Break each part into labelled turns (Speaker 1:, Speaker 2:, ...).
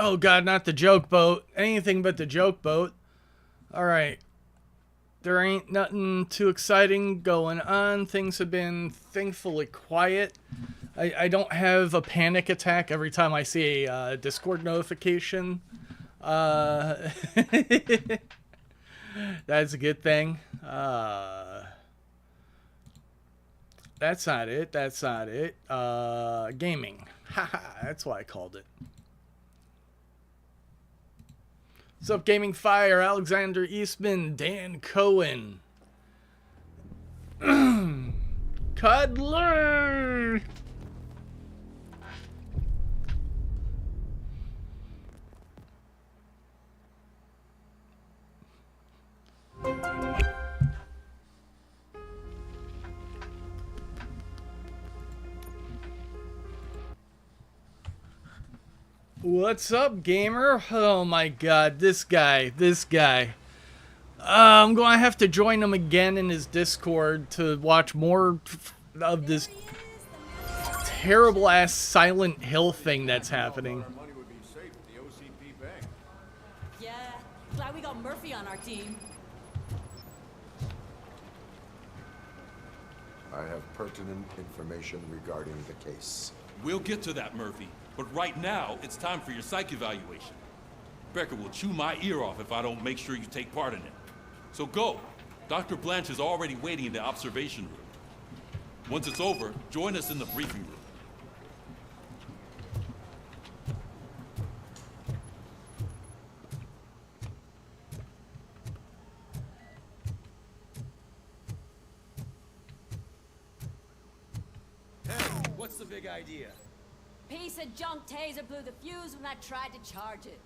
Speaker 1: Oh god, not the joke boat. Anything but the joke boat. Alright. There ain't nothing too exciting going on. Things have been thankfully quiet. I don't have a panic attack every time I see a Discord notification. That's a good thing. That's not it. That's not it. Gaming. Haha, that's why I called it. What's up, Gaming Fire? Alexander Eastman, Dan Cohen. Cuddler! What's up, gamer? Oh my god, this guy. I'm going to have to join him again in his Discord to watch more of this terrible ass Silent Hill thing that's happening.
Speaker 2: Yeah, glad we got Murphy on our team.
Speaker 3: I have pertinent information regarding the case.
Speaker 4: We'll get to that, Murphy. But right now, it's time for your psych evaluation. Becker will chew my ear off if I don't make sure you take part in it. So go. Dr. Blanche is already waiting in the observation room. Once it's over, join us in the briefing room.
Speaker 5: Hey, what's the big idea?
Speaker 2: Piece of junk taser blew the fuse when I tried to charge it.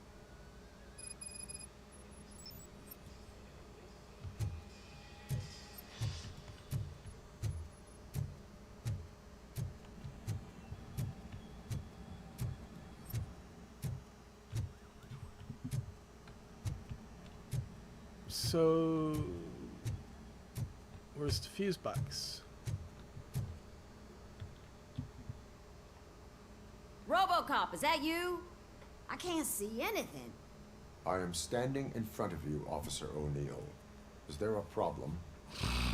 Speaker 1: So, where's the fuse box?
Speaker 2: Robocop, is that you? I can't see anything.
Speaker 3: I am standing in front of you, Officer O'Neill. Is there a problem?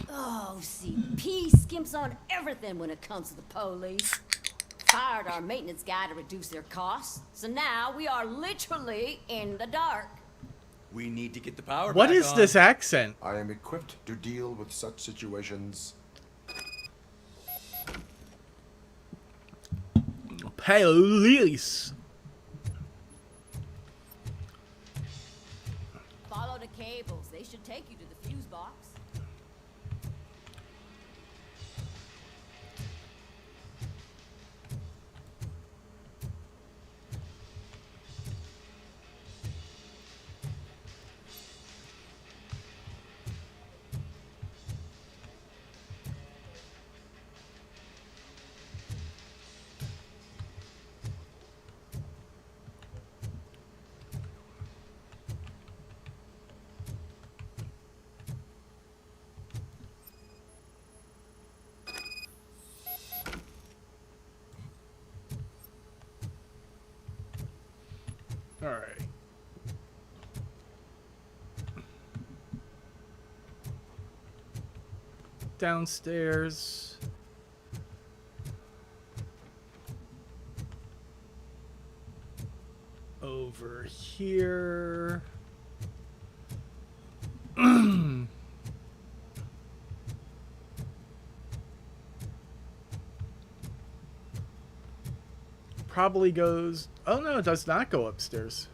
Speaker 2: Oh, CP skimps on everything when it comes to the police. Fired our maintenance guy to reduce their costs, so now we are literally in the dark.
Speaker 5: We need to get the power
Speaker 1: What
Speaker 5: back
Speaker 1: is
Speaker 5: on.
Speaker 1: this accent?
Speaker 3: I am equipped to deal with such situations.
Speaker 1: Police.
Speaker 2: Follow the cables. They should take you to the fuse box.
Speaker 1: All right. Downstairs. Over here. Probably goes... Oh no, it does not go upstairs.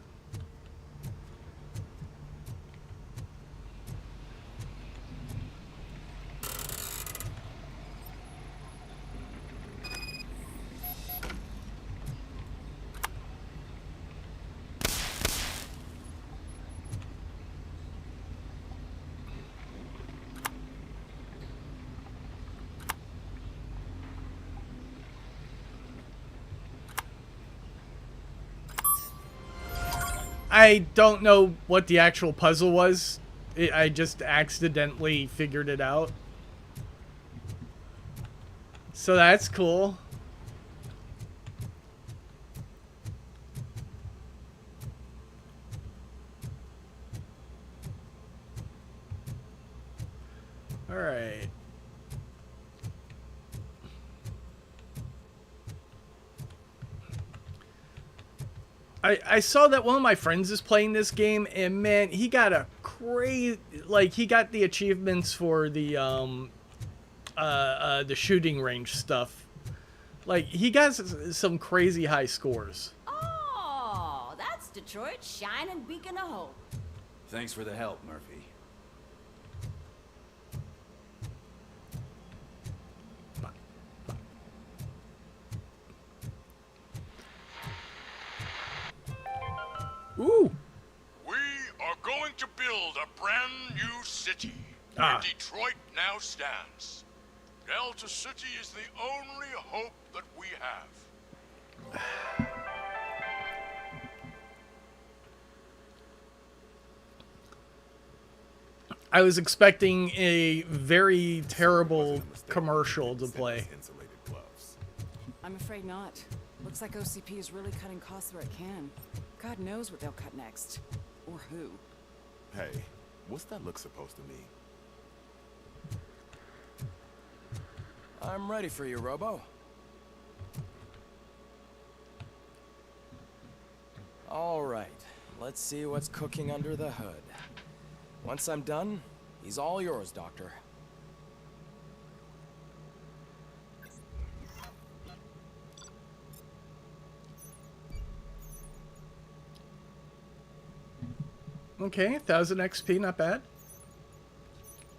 Speaker 1: I don't know what the actual puzzle was. I just accidentally figured it out. So that's cool. All right. I saw that one of my friends is playing this game, and man, he got a crazy, like, he got the achievements for the shooting range stuff. Like, he got some crazy high scores.
Speaker 2: Oh, that's Detroit's shining beacon of hope.
Speaker 5: Thanks for the help, Murphy.
Speaker 1: Ooh.
Speaker 6: We are going to build a brand new city
Speaker 1: Ah.
Speaker 6: where Detroit now stands. Delta City is the only hope that we have.
Speaker 1: I was expecting a very terrible commercial to play.
Speaker 7: I'm afraid not. Looks like OCP is really cutting costs where it can. God knows what they'll cut next. Or who.
Speaker 8: Hey, what's that look supposed to mean?
Speaker 5: I'm ready for you, Robo. All right, let's see what's cooking under the hood. Once I'm done, he's all yours, Doctor.
Speaker 1: Okay, 1000 XP, not bad.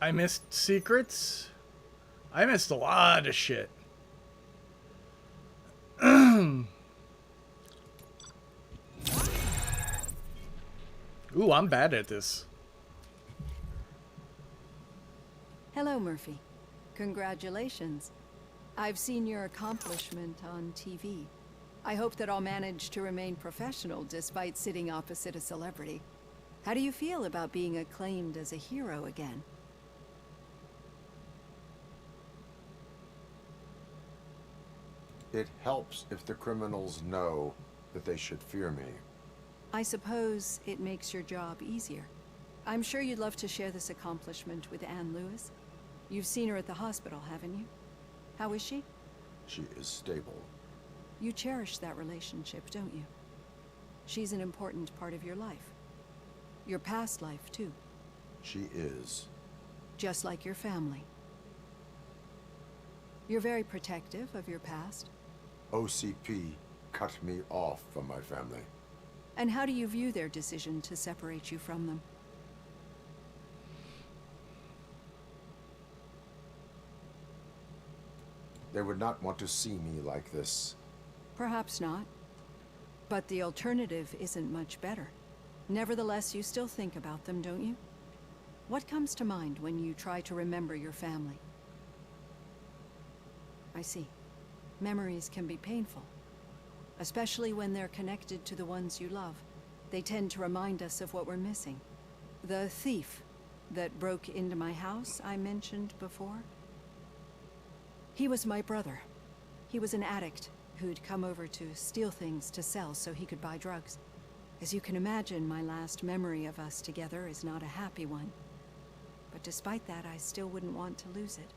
Speaker 1: I missed secrets. I missed a lot of shit. Ooh, I'm bad at this.
Speaker 9: Hello, Murphy. Congratulations. I've seen your accomplishment on TV. I hope that I'll manage to remain professional despite sitting opposite a celebrity. How do you feel about being acclaimed as a hero again?
Speaker 3: It helps if the criminals know that they should fear me.
Speaker 9: I suppose it makes your job easier. I'm sure you'd love to share this accomplishment with Anne Lewis. You've seen her at the hospital, haven't you? How is she?
Speaker 3: She is stable.
Speaker 9: You cherish that relationship, don't you? She's an important part of your life. Your past life, too.
Speaker 3: She is.
Speaker 9: Just like your family. You're very protective of your past.
Speaker 3: OCP cut me off from my family.
Speaker 9: And how do you view their decision to separate you from them?
Speaker 3: They would not want to see me like this.
Speaker 9: Perhaps not. But the alternative isn't much better. Nevertheless, you still think about them, don't you? What comes to mind when you try to remember your family? I see. Memories can be painful. Especially when they're connected to the ones you love. They tend to remind us of what we're missing. The thief that broke into my house I mentioned before? He was my brother. He was an addict who'd come over to steal things to sell so he could buy drugs. As you can imagine, my last memory of us together is not a happy one. But despite that, I still wouldn't want to lose it.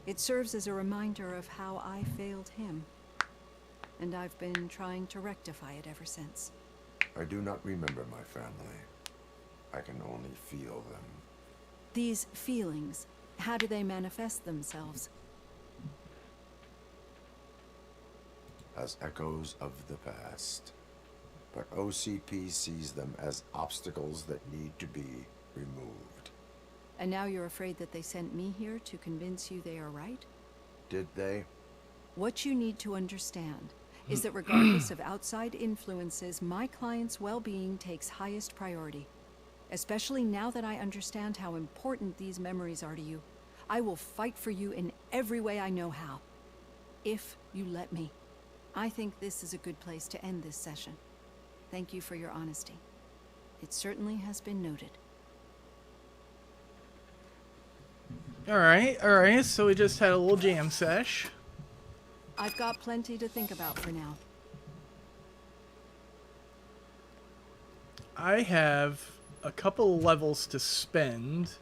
Speaker 9: It serves as a reminder of how I failed him. And I've been trying to rectify it ever since.
Speaker 3: I do not remember my family. I can only feel them.
Speaker 9: These feelings, how do they manifest themselves?
Speaker 3: As echoes of the past. But OCP sees them as obstacles that need to be removed.
Speaker 9: And now you're afraid that they sent me here to convince you they are right?
Speaker 3: Did they?
Speaker 9: What you need to understand is that regardless of outside influences, my client's well-being takes highest priority. Especially now that I understand how important these memories are to you. I will fight for you in every way I know how. If you let me. I think this is a good place to end this session. Thank you for your honesty. It certainly has been noted.
Speaker 1: Alright, so we just had a little jam sesh.
Speaker 9: I've got plenty to think about for now.
Speaker 1: I have a couple levels to spend,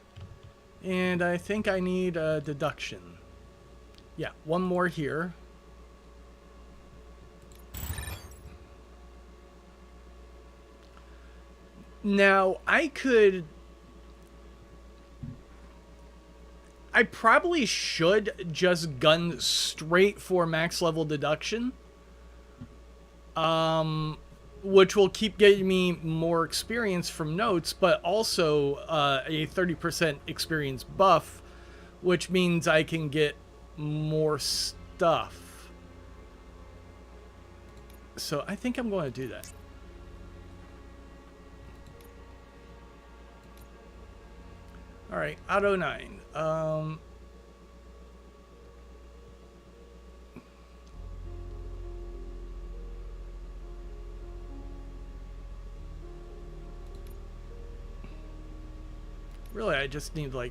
Speaker 1: And I think I need a deduction. Yeah, one more here. Now, I probably should just gun straight for max level deduction. Which will keep getting me more experience from notes, but also a 30% experience buff, which means I can get more stuff. So I think I'm going to do that. All right, Auto 9. Really, I just need like...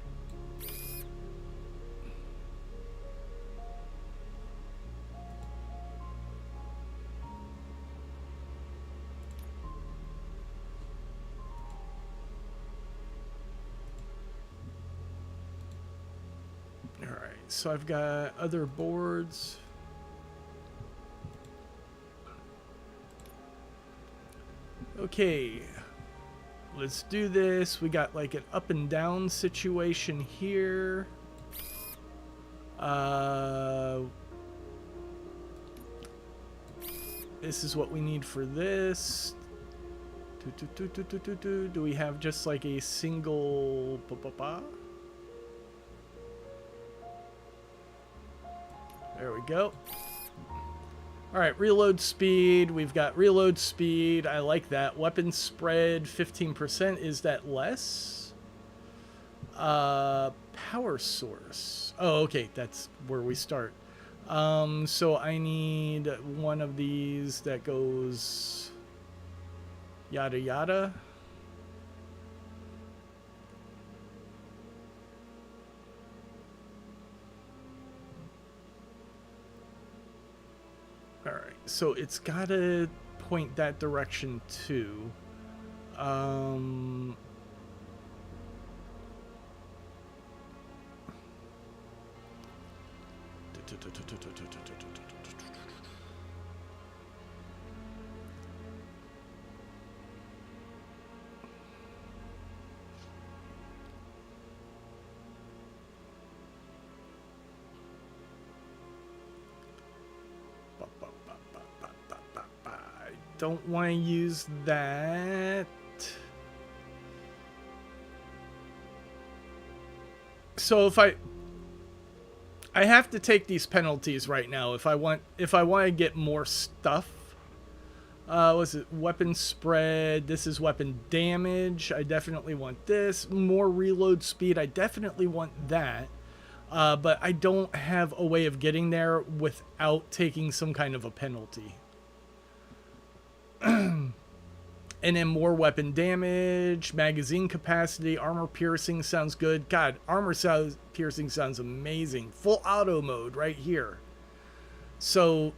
Speaker 1: Alright, so I've got other boards. Okay. Let's do this. We got like an up and down situation here. This is what we need for this. Do we have just like a single... There we go. Alright, reload speed. We've got reload speed. I like that. Weapon spread, 15%. Is that less? Power source. Oh, okay. That's where we start. So I need one of these that goes... Yada yada. Alright, so it's gotta point that direction too. Don't want to use that. So if I have to take these penalties right now if I want to get more stuff. Was it weapon spread? This is weapon damage. I definitely want this. More reload speed. I definitely want that. But I don't have a way of getting there without taking some kind of a penalty. And then more weapon damage, magazine capacity, armor piercing sounds good. God, armor piercing sounds amazing. Full auto mode right here. So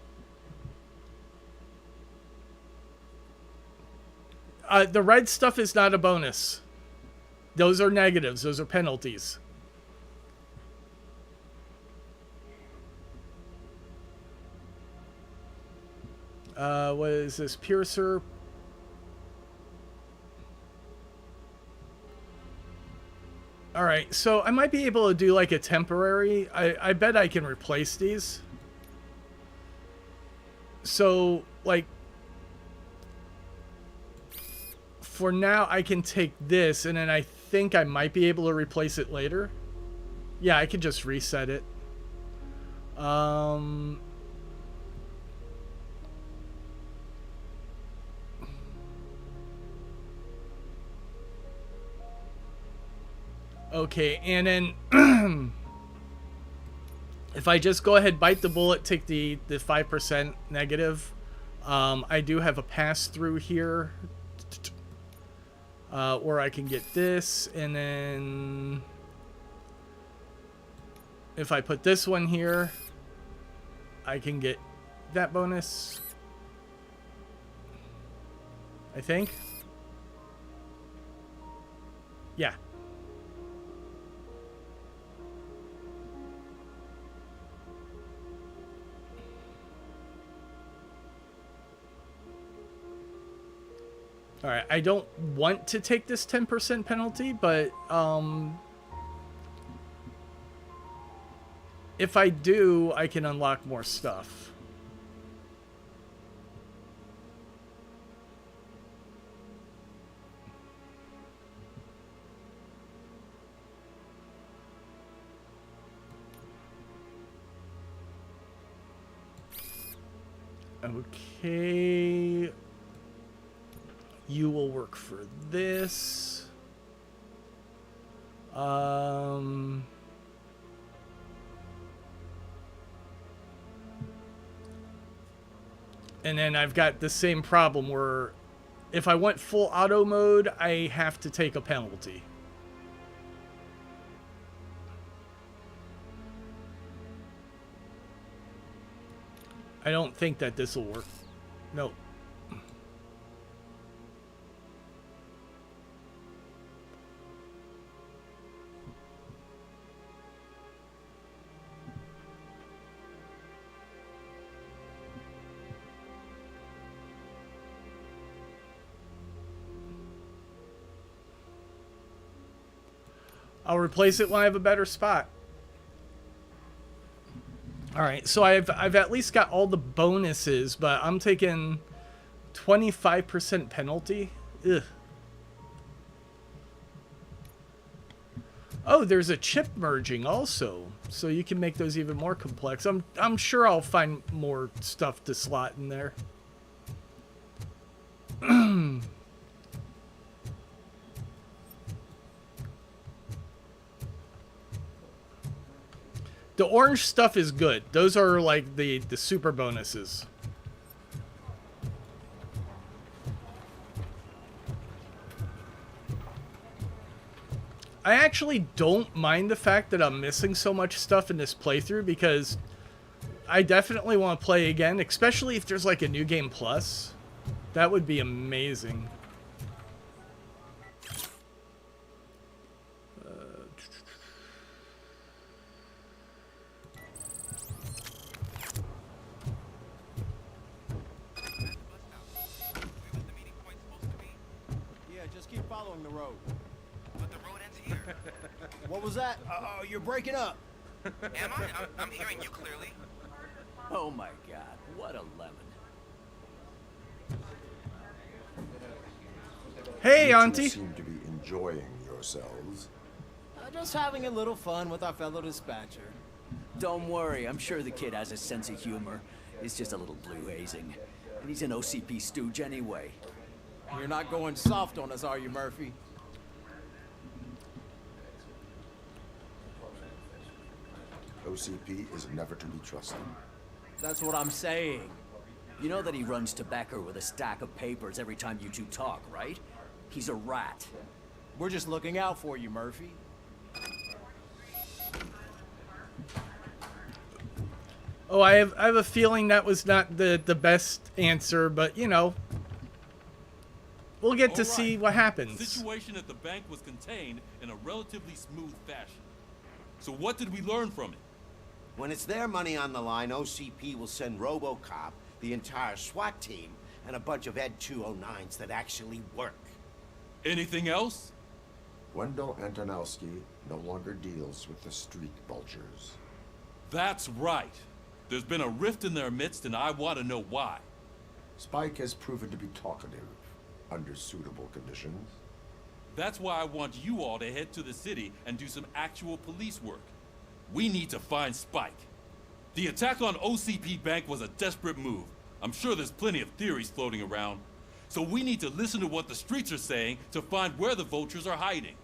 Speaker 1: the red stuff is not a bonus. Those are negatives. Those are penalties. What is this? Piercer. Alright, so I might be able to do like a temporary. I bet I can replace these. So, like, for now I can take this, and then I think I might be able to replace it later. Yeah, I could just reset it. Okay, and then if I just go ahead, bite the bullet, take the 5% negative, I do have a pass-through here where I can get this, and then if I put this one here, I can get that bonus, I think. Yeah. Alright, I don't want to take this 10% penalty, but, if I do, I can unlock more stuff. Okay. You will work for this. And then I've got the same problem where if I want full auto mode, I have to take a penalty. I don't think that this will work. Nope. I'll replace it when I have a better spot. Alright, so I've at least got all the bonuses, but I'm taking 25% penalty. Ugh. Oh, there's a chip merging also, so you can make those even more complex. I'm sure I'll find more stuff to slot in there. The orange stuff is good. Those are like the super bonuses. I actually don't mind the fact that I'm missing so much stuff in this playthrough because I definitely want to play again, especially if there's like a new game plus. That would be amazing.
Speaker 10: Following the road. But the road ends here. What was that? You're breaking up.
Speaker 11: Am I? I'm hearing you clearly.
Speaker 10: Oh my god, what a lemon.
Speaker 1: Hey,
Speaker 3: You
Speaker 1: Auntie.
Speaker 3: two seem to be enjoying yourselves.
Speaker 10: Just having a little fun with our fellow dispatcher.
Speaker 12: Don't worry, I'm sure the kid has a sense of humor. It's just a little blue hazing. And he's an OCP stooge anyway.
Speaker 10: You're not going soft on us, are you, Murphy?
Speaker 3: OCP is never to be trusted.
Speaker 10: That's what I'm saying.
Speaker 12: You know that he runs tobacco with a stack of papers every time you two talk, right? He's a rat.
Speaker 10: We're just looking out for you, Murphy.
Speaker 1: Oh, I have a feeling that was not the best answer, but you know, we'll get to see what happens.
Speaker 4: The situation at the bank was contained in a relatively smooth fashion. So what did we learn from it?
Speaker 13: When it's their money on the line, OCP will send Robocop, the entire SWAT team, and a bunch of Ed 209s that actually work.
Speaker 4: Anything else?
Speaker 3: Wendell Antonowski no longer deals with the street vultures.
Speaker 4: That's right. There's been a rift in their midst, and I want to know why.
Speaker 3: Spike has proven to be talkative under suitable conditions.
Speaker 4: That's why I want you all to head to the city and do some actual police work. We need to find Spike. The attack on OCP Bank was a desperate move. I'm sure there's plenty of theories floating around. So we need to listen to what the streets are saying to find where the vultures are hiding.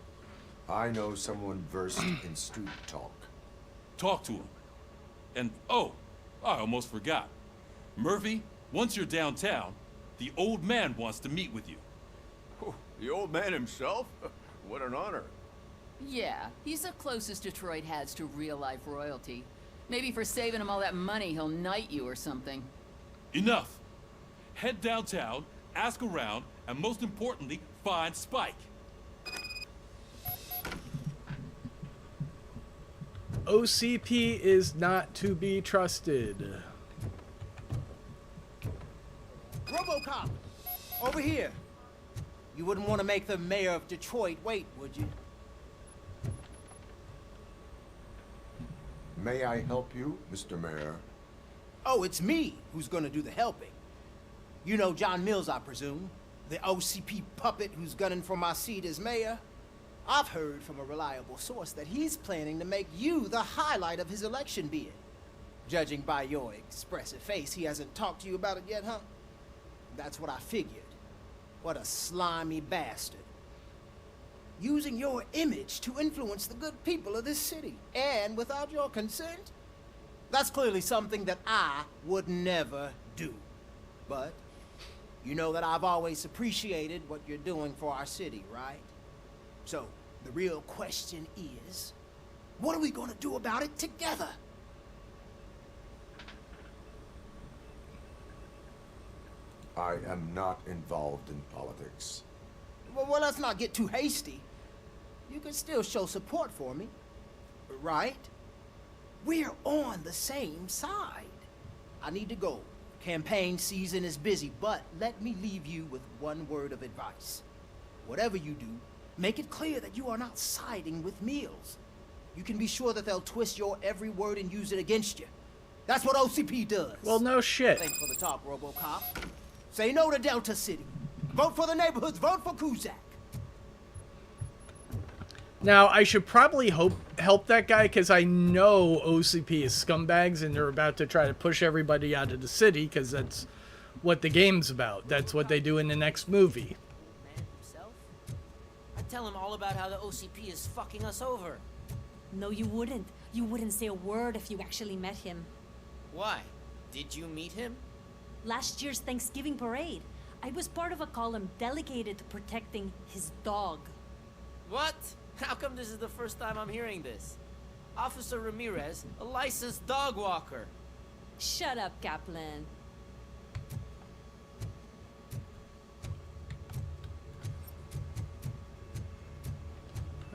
Speaker 3: I know someone versed in street talk.
Speaker 4: Talk to him. And, oh, I almost forgot. Murphy, once you're downtown, the old man wants to meet with you.
Speaker 14: Oh, the old man himself? What an honor.
Speaker 15: Yeah, he's the closest Detroit has to real-life royalty. Maybe for saving him all that money, he'll knight you or something.
Speaker 4: Enough. Head downtown, ask around, and most importantly, find Spike.
Speaker 1: OCP is not to be trusted.
Speaker 10: Robocop! Over here! You wouldn't want to make the mayor of Detroit wait, would you?
Speaker 3: May I help you, Mr. Mayor?
Speaker 10: Oh, it's me who's gonna do the helping. You know John Mills, I presume? The OCP puppet who's gunning for my seat as mayor? I've heard from a reliable source that he's planning to make you the highlight of his election bid. Judging by your expressive face, he hasn't talked to you about it yet, huh? That's what I figured. What a slimy bastard. Using your image to influence the good people of this city, and without your consent? That's clearly something that I would never do. But you know that I've always appreciated what you're doing for our city, right? So, the real question is, what are we gonna do about it together?
Speaker 3: I am not involved in politics.
Speaker 10: Well, let's not get too hasty. You can still show support for me, right? We're on the same side. I need to go. Campaign season is busy, but let me leave you with one word of advice. Whatever you do, make it clear that you are not siding with Mills. You can be sure that they'll twist your every word and use it against you. That's what OCP does.
Speaker 1: Well, no shit.
Speaker 10: Thanks for the talk, Robocop. Say no to Delta City. Vote for the neighborhoods. Vote for Kuzak.
Speaker 1: Now, I should probably help that guy, because I know OCP is scumbags, and they're about to try to push everybody out of the city, because that's what the game's about. That's what they do in the next movie.
Speaker 16: Man himself? I'd tell him all about how the OCP is fucking us over.
Speaker 17: No, you wouldn't. You wouldn't say a word if you actually met him.
Speaker 16: Why? Did you meet him?
Speaker 17: Last year's Thanksgiving parade, I was part of a column delegated to protecting his dog.
Speaker 16: What? How come this is the first time I'm hearing this? Officer Ramirez, a licensed dog walker.
Speaker 17: Shut up, Kaplan.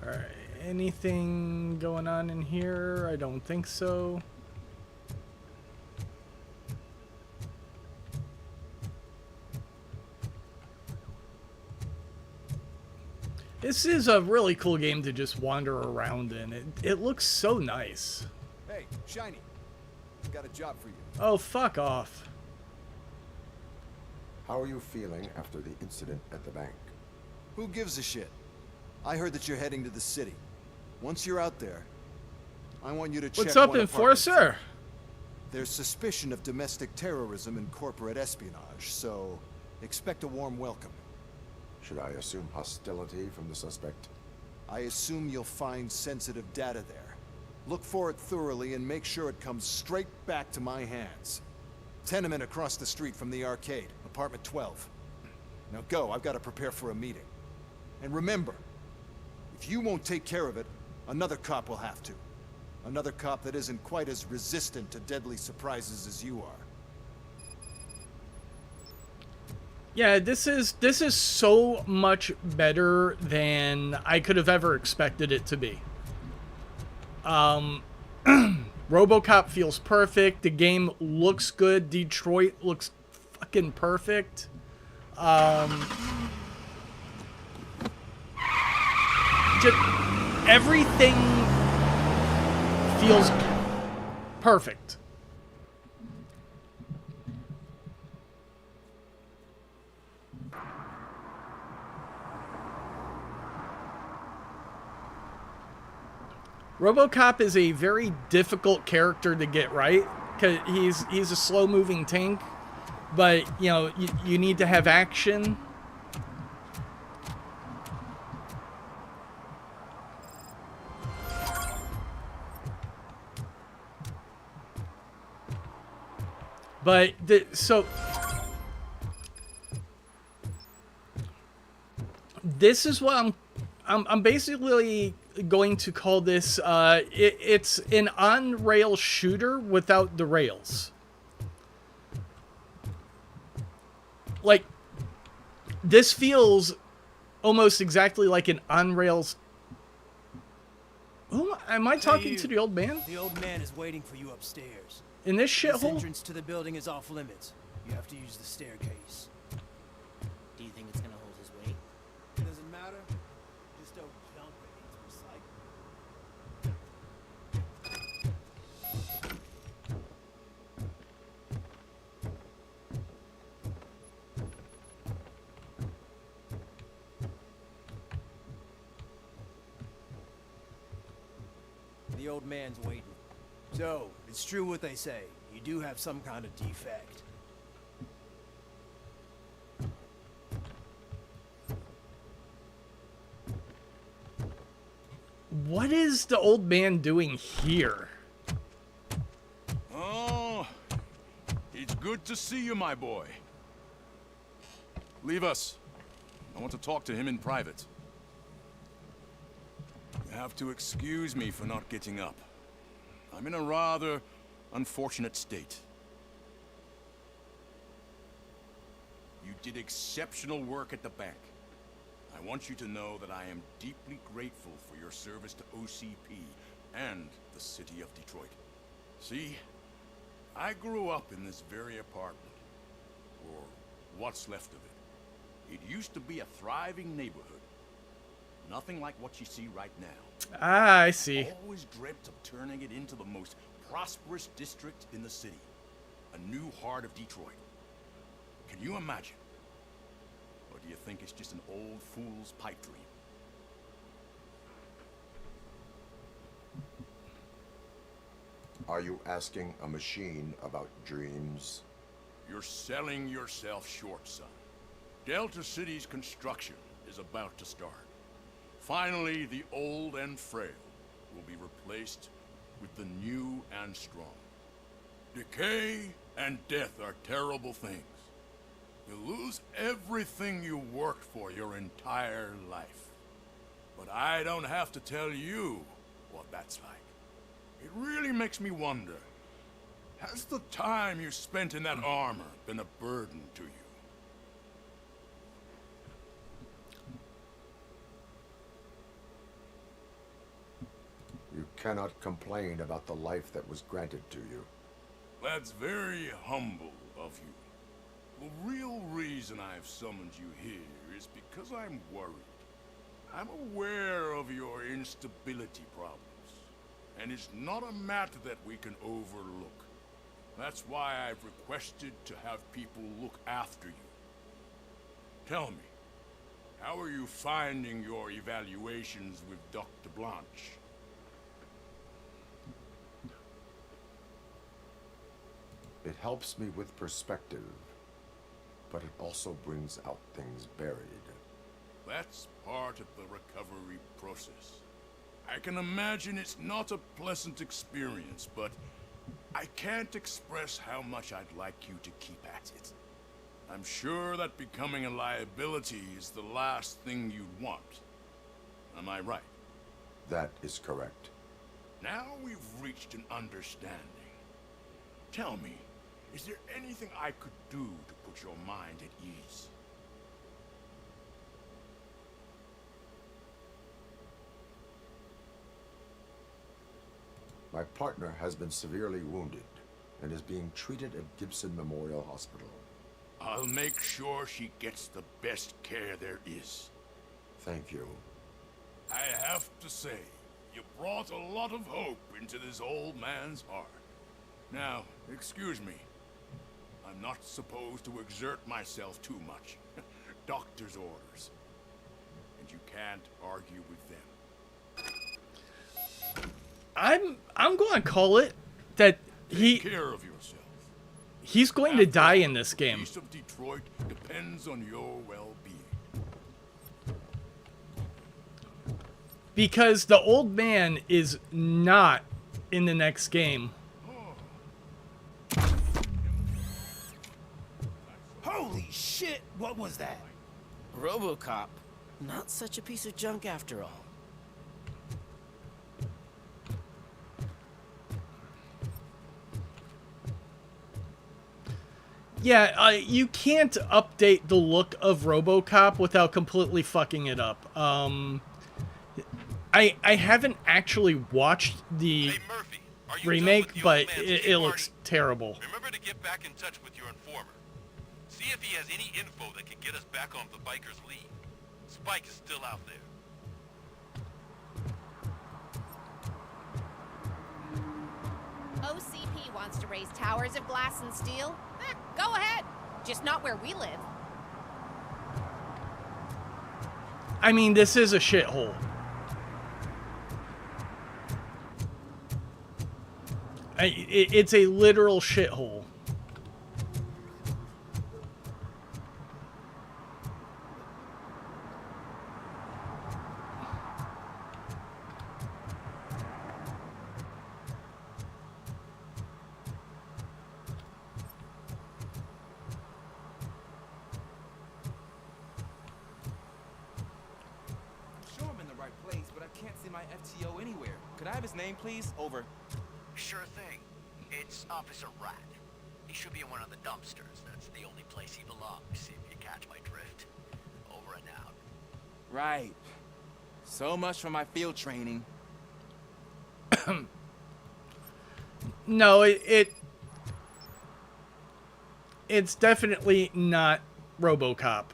Speaker 1: Alright, anything going on in here? I don't think so. This is a really cool game to just wander around in. It looks so nice.
Speaker 18: Hey, Shiny. I've got a job for you.
Speaker 1: Oh, fuck off.
Speaker 3: How are you feeling after the incident at the bank?
Speaker 18: Who gives a shit? I heard that you're heading to the city. Once you're out there, I want you to check.
Speaker 1: What's up,
Speaker 18: one
Speaker 1: Enforcer?
Speaker 18: There's suspicion of domestic terrorism and corporate espionage, so expect a warm welcome.
Speaker 3: Should I assume hostility from the suspect?
Speaker 18: I assume you'll find sensitive data there. Look for it thoroughly and make sure it comes straight back to my hands. Tenement across the street from the arcade, apartment 12. Now go, I've got to prepare for a meeting. And remember, if you won't take care of it, another cop will have to. Another cop that isn't quite as resistant to deadly surprises as you are.
Speaker 1: Yeah, this is so much better than I could have ever expected it to be. Robocop feels perfect. The game looks good. Detroit looks fucking perfect. Just everything feels perfect. Robocop is a very difficult character to get right, because he's a slow-moving tank, but you know you need to have action. But so this is what I'm basically going to call this, it's an on-rail shooter without the rails. Like, this feels almost exactly like an on-rails... Am I talking to the old man?
Speaker 10: The old man is waiting for you upstairs.
Speaker 1: In this
Speaker 10: This
Speaker 1: shithole?
Speaker 10: entrance to the building is off limits. You have to use the staircase.
Speaker 16: Do you think it's gonna hold his weight?
Speaker 10: old man's waiting. So, it's true what they say. You do have some kind of defect.
Speaker 1: What is the old man doing here?
Speaker 14: Oh, it's good to see you, my boy. Leave us. I want to talk to him in private. You have to excuse me for not getting up. I'm in a rather unfortunate state. You did exceptional work at the bank. I want you to know that I am deeply grateful for your service to OCP and the city of Detroit. See, I grew up in this very apartment, or what's left of it. It used to be a thriving neighborhood. Nothing like what you see right now.
Speaker 1: Ah, I see.
Speaker 14: Always dreamt of turning it into the most prosperous district in the city. A new heart of Detroit. Can you imagine? Or do you think it's just an old fool's pipe dream?
Speaker 3: Are you asking a machine about dreams?
Speaker 14: You're selling yourself short, son. Delta City's construction is about to start. Finally, the old and frail will be replaced with the new and strong. Decay and death are terrible things. You lose everything you worked for your entire life. But I don't have to tell you what that's like. It really makes me wonder, has the time you spent in that armor been a burden to you?
Speaker 3: You cannot complain about the life that was granted to you.
Speaker 14: That's very humble of you. The real reason I've summoned you here is because I'm worried. I'm aware of your instability problems, and it's not a matter that we can overlook. That's why I've requested to have people look after you. Tell me, how are you finding your evaluations with Dr. Blanche?
Speaker 3: It helps me with perspective, but it also brings out things buried.
Speaker 14: That's part of the recovery process. I can imagine it's not a pleasant experience, but I can't express how much I'd like you to keep at it. I'm sure that becoming a liability is the last thing you'd want. Am I right?
Speaker 3: That is correct.
Speaker 14: Now we've reached an understanding. Tell me, is there anything I could do to put your mind at ease?
Speaker 3: My partner has been severely wounded and is being treated at Gibson Memorial Hospital.
Speaker 14: I'll make sure she gets the best care there is.
Speaker 3: Thank you.
Speaker 14: I have to say, you brought a lot of hope into this old man's heart. Now, excuse me. I'm not supposed to exert myself too much. Doctor's orders. And you can't argue with them.
Speaker 1: I'm going to call it that
Speaker 14: Take care of yourself.
Speaker 1: He's going to die in this game.
Speaker 14: The peace of Detroit depends on your well-being.
Speaker 1: Because the old man is not in the next game.
Speaker 10: Holy shit, what was that?
Speaker 16: Robocop. Not such a piece of junk after all.
Speaker 1: Yeah, you can't update the look of Robocop without completely fucking it up. I haven't actually watched the remake, but it looks terrible.
Speaker 4: Remember to get back in touch with your informer. See if he has any info that can get us back on the biker's lead. Spike is still out there.
Speaker 19: OCP wants to raise towers of glass and steel? Go ahead. Just not where we live.
Speaker 1: I mean, this is a shithole. It's a literal shithole.
Speaker 20: Sure, I'm in the right place, but I can't see my FTO anywhere. Could I have his name, please? Over.
Speaker 12: Sure thing. It's Officer Rat. He should be in one of the dumpsters. That's the only place he belongs, if you catch my drift. Over and out.
Speaker 20: Right. So much for my field training.
Speaker 1: No, it's definitely not Robocop.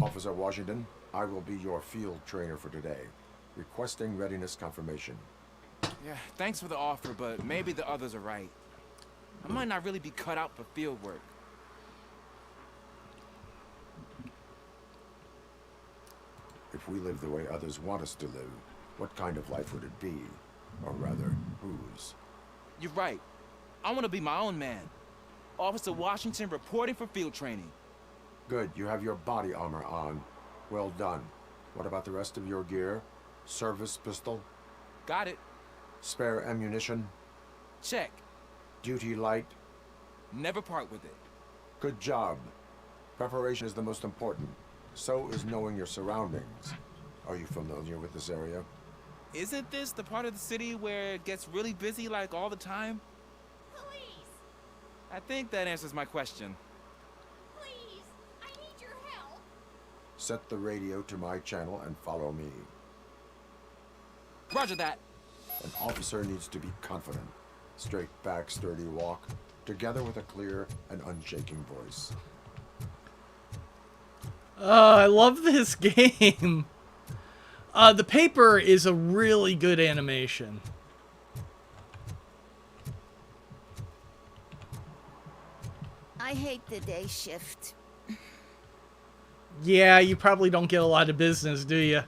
Speaker 3: Officer Washington, I will be your field trainer for today. Requesting readiness confirmation.
Speaker 20: Yeah, thanks for the offer, but maybe the others are right. I might not really be cut out for field work.
Speaker 3: If we live the way others want us to live, what kind of life would it be? Or rather, whose?
Speaker 20: You're right. I want to be my own man. Officer Washington reporting for field training.
Speaker 3: Good, you have your body armor on. Well done. What about the rest of your gear? Service pistol?
Speaker 20: Got it.
Speaker 3: Spare ammunition?
Speaker 20: Check.
Speaker 3: Duty light?
Speaker 20: Never part with it.
Speaker 3: Good job. Preparation is the most important. So is knowing your surroundings. Are you familiar with this area?
Speaker 20: Isn't this the part of the city where it gets really busy like all the time?
Speaker 19: Please,
Speaker 20: I think that answers my question.
Speaker 19: please, I need your help.
Speaker 3: Set the radio to my channel and follow me.
Speaker 20: Roger that.
Speaker 3: An officer needs to be confident. Straight back, sturdy walk, together with a clear and unshaking voice.
Speaker 1: I love this game. The paper is a really good animation.
Speaker 19: I hate the day shift.
Speaker 1: Yeah, you probably don't get a lot of business, do you?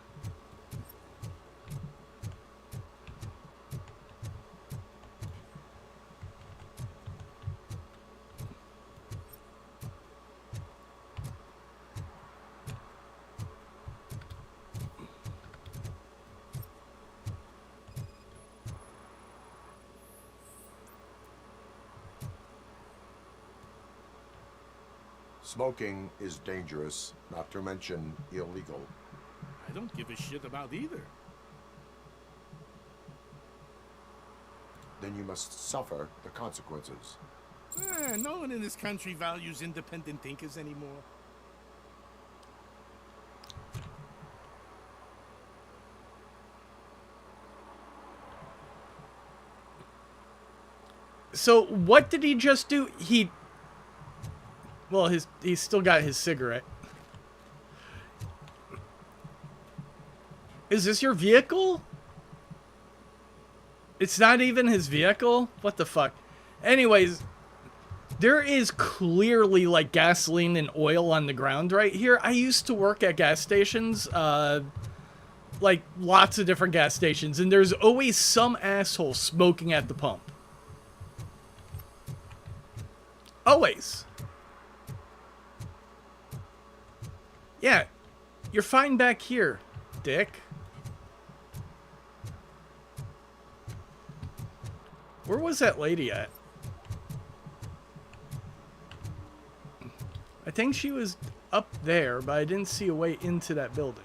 Speaker 3: Smoking is dangerous, not to mention illegal.
Speaker 6: I don't give a shit about either.
Speaker 3: Then you must suffer the consequences.
Speaker 6: No one in this country values independent thinkers anymore.
Speaker 1: So what did he just do? Well, he's still got his cigarette. Is this your vehicle? It's not even his vehicle? What the fuck? Anyways, there is clearly like gasoline and oil on the ground right here. I used to work at gas stations, like lots of different gas stations, and there's always some asshole smoking at the pump. Always. Yeah, you're fine back here, dick. Where was that lady at? I think she was up there, but I didn't see a way into that building.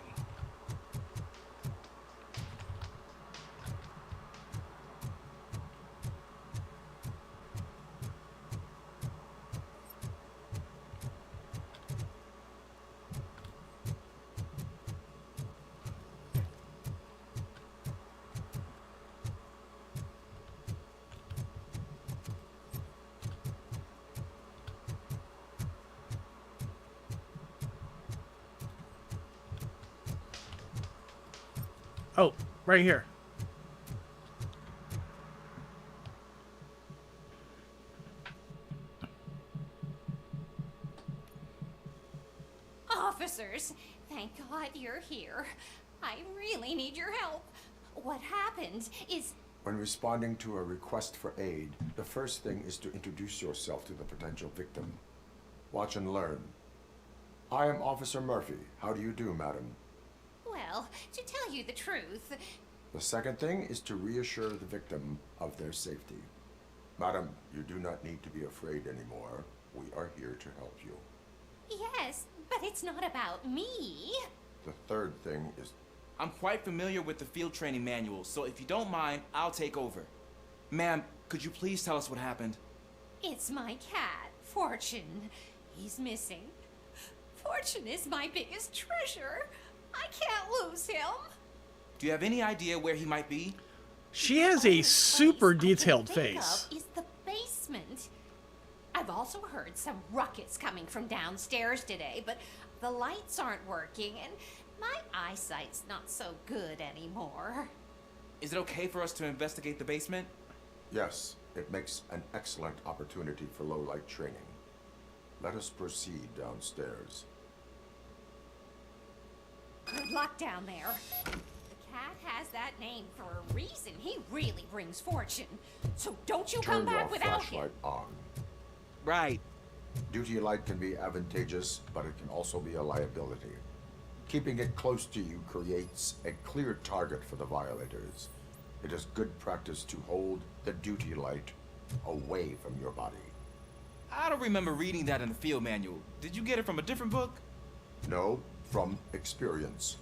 Speaker 1: Oh, right here.
Speaker 21: Officers, thank God you're here. I really need your help. What happened is
Speaker 3: When responding to a request for aid, the first thing is to introduce yourself to the potential victim. Watch and learn. I am Officer Murphy. How do you do, madam?
Speaker 19: Well, to tell you the truth...
Speaker 3: The second thing is to reassure the victim of their safety. Madam, you do not need to be afraid anymore. We are here to help you.
Speaker 19: Yes, but it's not about me.
Speaker 3: The third thing is...
Speaker 20: I'm quite familiar with the field training manual, so if you don't mind, I'll take over. Ma'am, could you please tell us what happened?
Speaker 19: It's my cat, Fortune. He's missing. Fortune is my biggest treasure. I can't lose him.
Speaker 20: Do you have any idea where he might be?
Speaker 1: She has a super detailed face.
Speaker 19: Is the basement. I've also heard some ruckus coming from downstairs today, but the lights aren't working and my eyesight's not so good anymore.
Speaker 20: Is it okay for us to investigate the basement?
Speaker 3: Yes, it makes an excellent opportunity for low-light training. Let us proceed downstairs.
Speaker 19: Good luck down there. The cat has that name for a reason. He really brings fortune. So don't you come back without him.
Speaker 3: Turn your flashlight on.
Speaker 20: Right.
Speaker 3: Duty light can be advantageous, but it can also be a liability. Keeping it close to you creates a clear target for the violators. It is good practice to hold the duty light away from your body.
Speaker 20: I don't remember reading that in the field manual. Did you get it from a different book?
Speaker 3: No, from experience.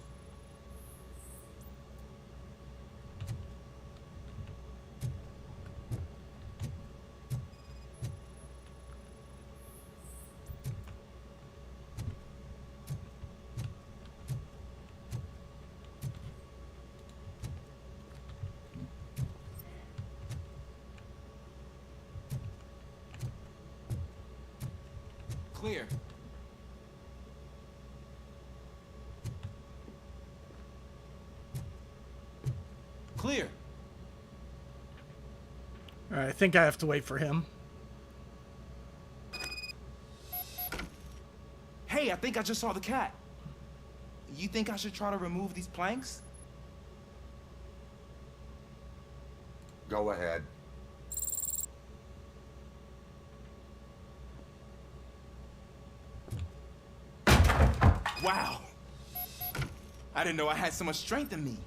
Speaker 20: Clear. Clear.
Speaker 1: All right, I think I have to wait for him.
Speaker 20: Hey, I think I just saw the cat. You think I should try to remove these planks?
Speaker 3: Go ahead.
Speaker 20: Wow. I didn't know I had so much strength in me.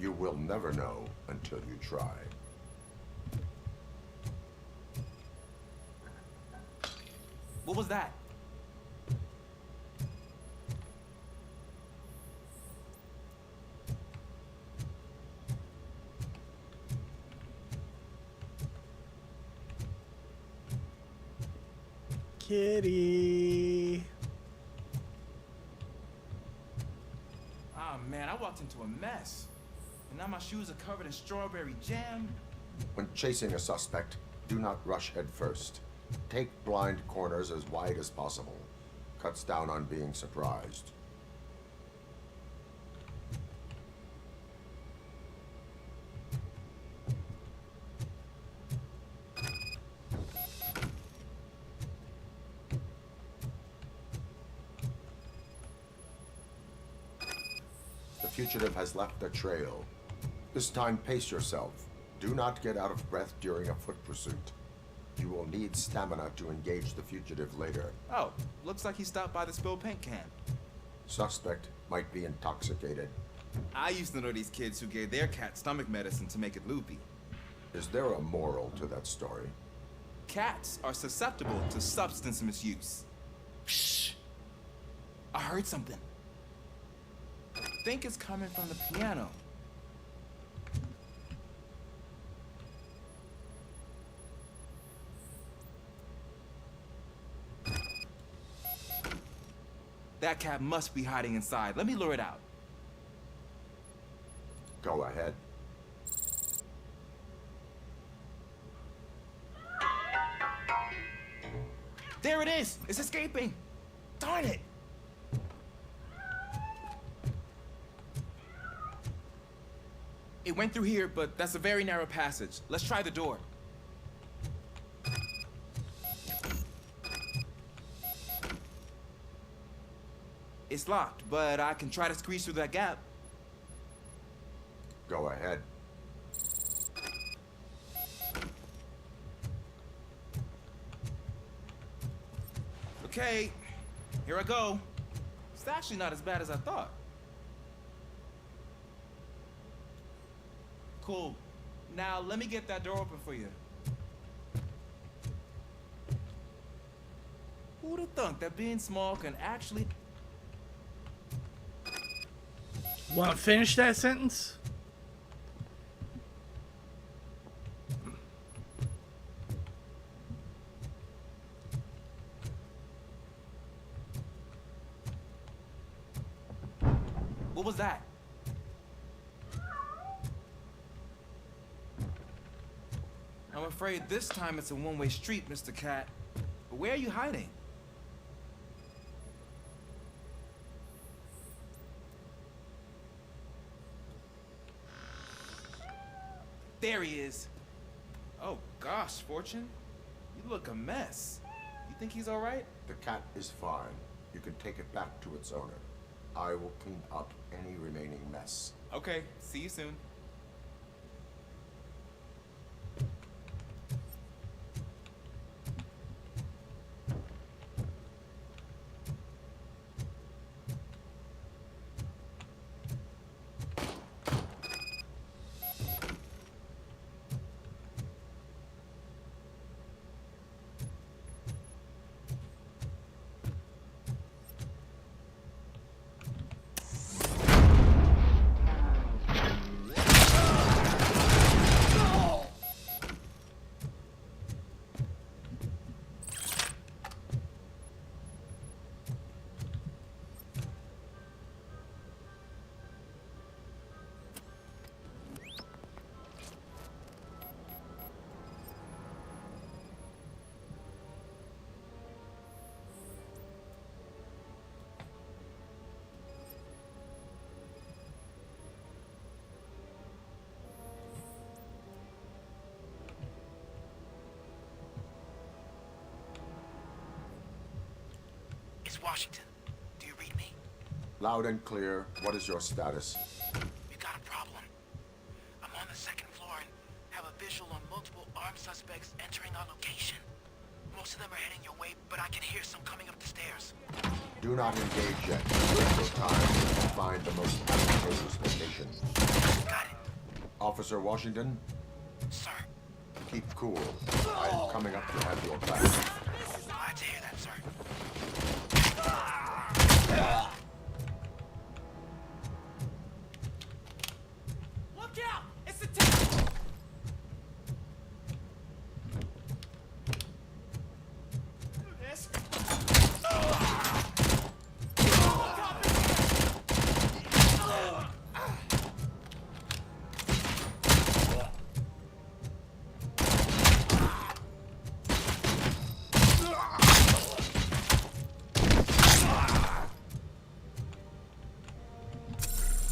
Speaker 3: You will never know until you try.
Speaker 20: What was that?
Speaker 1: Kitty.
Speaker 20: Ah, man, I walked into a mess. And now my shoes are covered in strawberry jam.
Speaker 3: When chasing a suspect, do not rush head first. Take blind corners as wide as possible. Cuts down on being surprised. The fugitive has left a trail. This time, pace yourself. Do not get out of breath during a foot pursuit. You will need stamina to engage the fugitive later.
Speaker 20: Oh, looks like he stopped by the spilled paint can.
Speaker 3: Suspect might be intoxicated.
Speaker 20: I used to know these kids who gave their cat stomach medicine to make it loopy.
Speaker 3: Is there a moral to that story?
Speaker 20: Cats are susceptible to substance misuse. Shh! I heard something. I think it's coming from the piano. That cat must be hiding inside. Let me lure it out.
Speaker 3: Go ahead.
Speaker 20: There it is! It's escaping! Darn it! It went through here, but that's a very narrow passage. Let's try the door. It's locked, but I can try to squeeze through that gap.
Speaker 3: Go ahead.
Speaker 20: Okay, here I go. It's actually not as bad as I thought. Cool. Now let me get that door open for you. Who'd have thunk that being small can actually...
Speaker 1: Want to finish that sentence?
Speaker 20: What was that? I'm afraid this time it's a one-way street, Mr. Cat. But where are you hiding? There he is. Oh gosh, Fortune. You look a mess. You think he's all right?
Speaker 3: The cat is fine. You can take it back to its owner. I will clean up any remaining mess.
Speaker 20: Okay, see you soon.
Speaker 12: It's Washington. Do you read me?
Speaker 3: Loud and clear. What is your status?
Speaker 12: We got a problem. I'm on the second floor and have a visual on multiple armed suspects entering our location. Most of them are heading your way, but I can hear some coming up the stairs.
Speaker 3: Do not engage yet. Take your time to find the most advantageous location.
Speaker 12: Got it.
Speaker 3: Officer Washington?
Speaker 12: Sir.
Speaker 3: Keep cool. I am coming up to have your back.
Speaker 12: Glad to hear that, sir.
Speaker 16: Look out! It's the tank! This.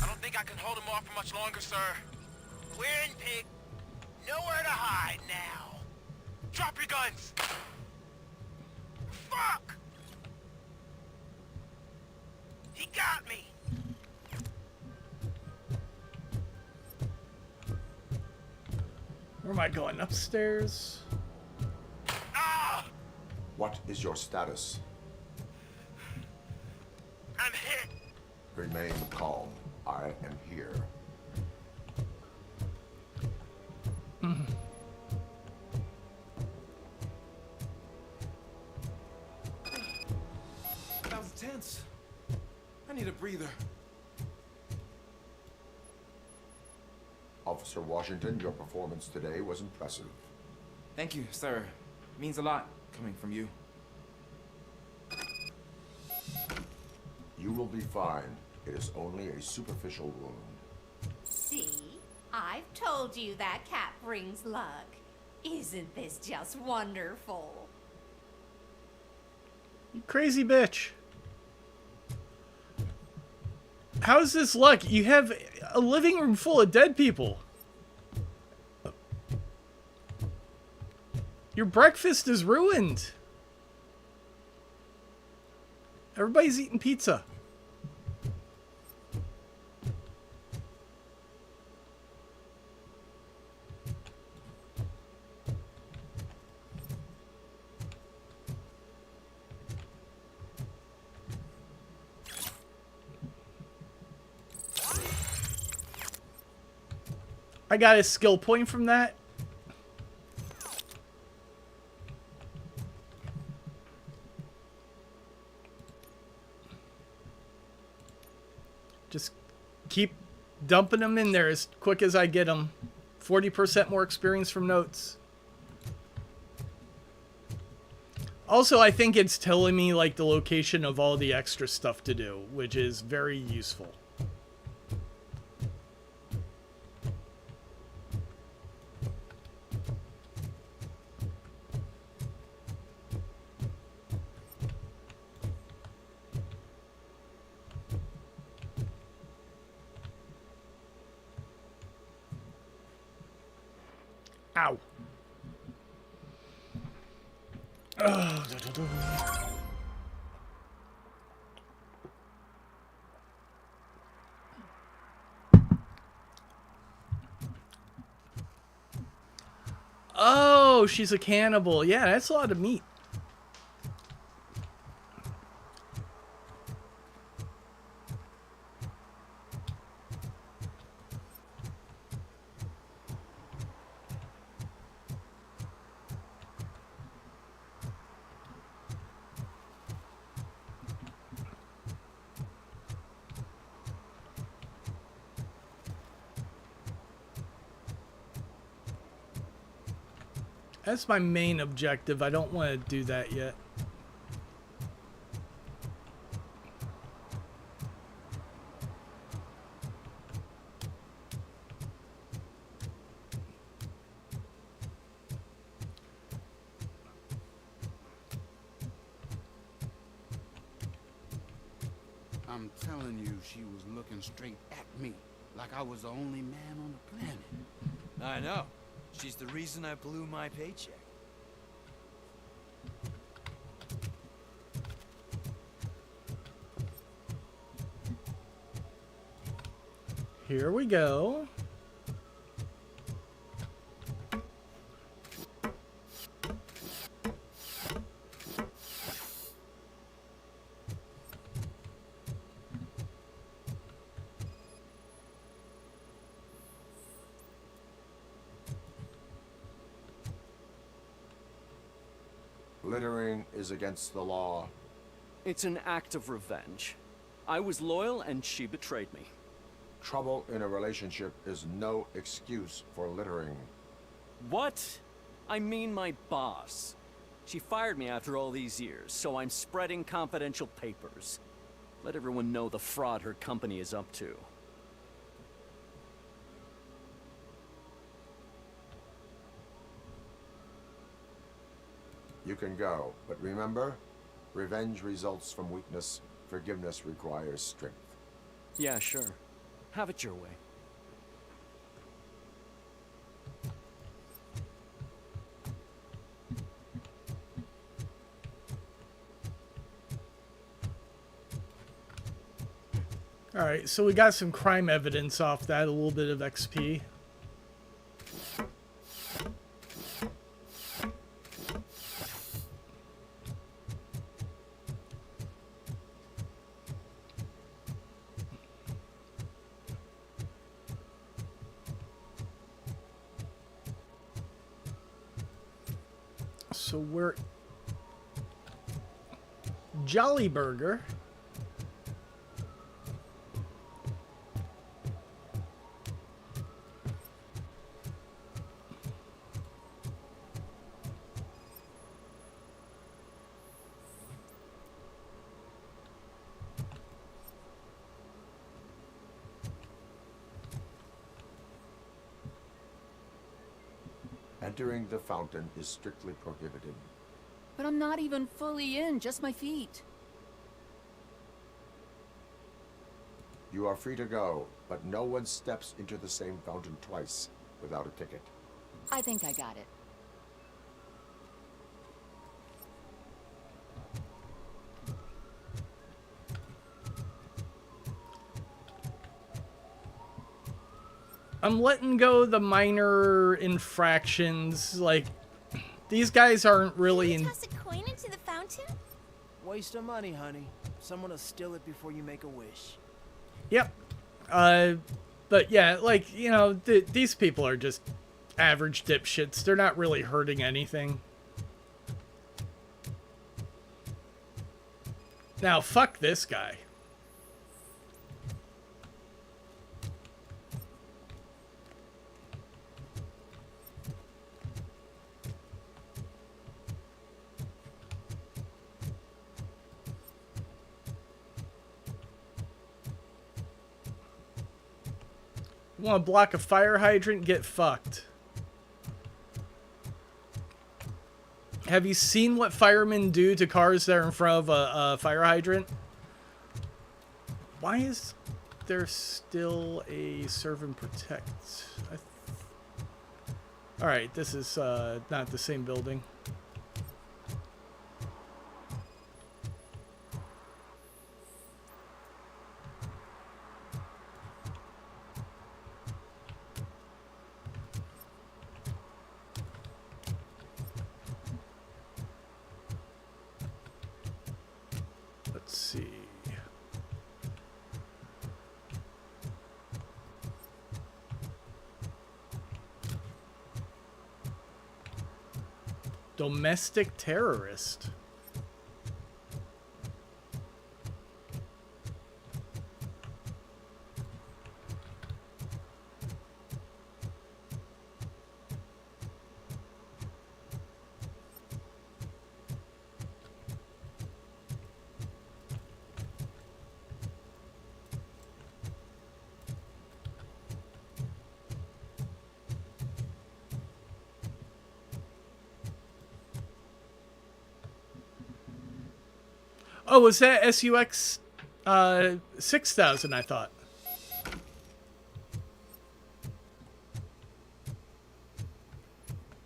Speaker 12: I don't think I can hold him off for much longer, sir. We're in, pig. Nowhere to hide now. Drop your guns. Fuck! He got me.
Speaker 1: Where am I going? Upstairs?
Speaker 3: What is your status?
Speaker 12: I'm hit.
Speaker 3: Remain calm. I am here.
Speaker 20: That was tense. I need a breather.
Speaker 3: Officer Washington, your performance today was impressive.
Speaker 20: Thank you, sir. Means a lot coming from you.
Speaker 3: You will be fine. It is only a superficial wound.
Speaker 19: See? I've told you that cat brings luck. Isn't this just wonderful?
Speaker 1: You crazy bitch. How's this luck? You have a living room full of dead people. Your breakfast is ruined. Everybody's eating pizza. I got a skill point from that. Just keep dumping them in there as quick as I get them. 40% more experience from notes. Also, I think it's telling me like the location of all the extra stuff to do, which is very useful. Ow. Oh, oh, she's a cannibal. Yeah, that's a lot of meat. That's my main objective. I don't want to do that yet.
Speaker 21: I'm telling you, she was looking straight at me, like I was the only man on the planet.
Speaker 22: I know. She's the reason I blew my paycheck.
Speaker 1: Here we go.
Speaker 3: Littering is against the law.
Speaker 23: It's an act of revenge. I was loyal and she betrayed me.
Speaker 3: Trouble in a relationship is no excuse for littering.
Speaker 23: What? I mean my boss. She fired me after all these years, so I'm spreading confidential papers. Let everyone know the fraud her company is up to.
Speaker 3: You can go, but remember, revenge results from weakness. Forgiveness requires strength.
Speaker 23: Yeah, sure. Have it your way.
Speaker 1: Alright, so we got some crime evidence off that, a little bit of XP. So we're Jolly Burger.
Speaker 3: Entering the fountain is strictly prohibited.
Speaker 15: But I'm not even fully in, just my feet.
Speaker 3: You are free to go, but no one steps into the same fountain twice without a ticket.
Speaker 15: I think I got it.
Speaker 1: I'm letting go the minor infractions. Like, these guys aren't really in.
Speaker 10: Toss a coin into the fountain? Waste of money, honey. Someone will steal it before you make a wish.
Speaker 1: Yep. But yeah, like, you know, these people are just average dipshits. They're not really hurting anything. Now, fuck this guy. Want to block a fire hydrant? Get fucked. Have you seen what firemen do to cars that are in front of a fire hydrant? Why is there still a serve and protect? Alright, this is not the same building. Let's see. Domestic terrorist. Oh, was that SUX 6000, I thought.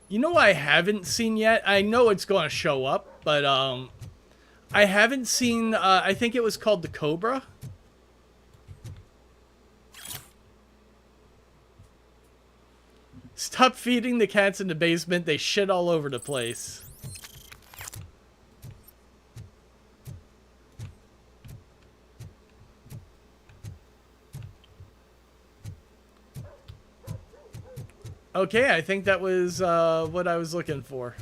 Speaker 1: You know what I haven't seen yet? I know it's going to show up, but I haven't seen, I think it was called the Cobra. Stop feeding the cats in the basement. They shit all over the place. Okay, I think that was what I was looking for.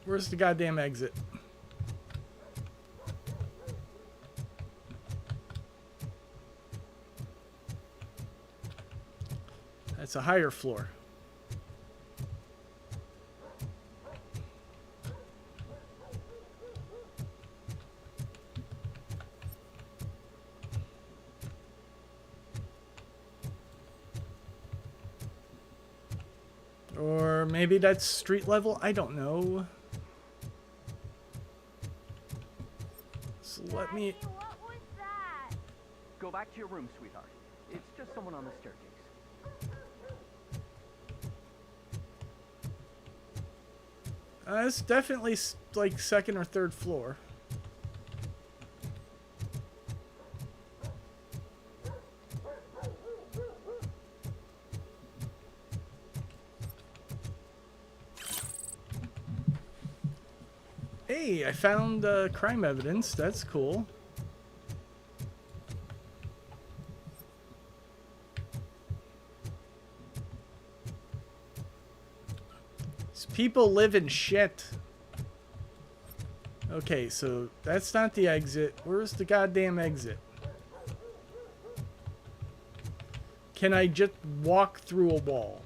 Speaker 1: Where's the goddamn exit? That's a higher floor. Or maybe that's street level? I don't know. So let me...
Speaker 23: What was that? Go back to your room, sweetheart. It's just someone on the staircase.
Speaker 1: It's definitely like second or third floor. Hey, I found crime evidence. That's cool. These people live in shit. Okay, so that's not the exit. Where's the goddamn exit? Can I just walk through a wall?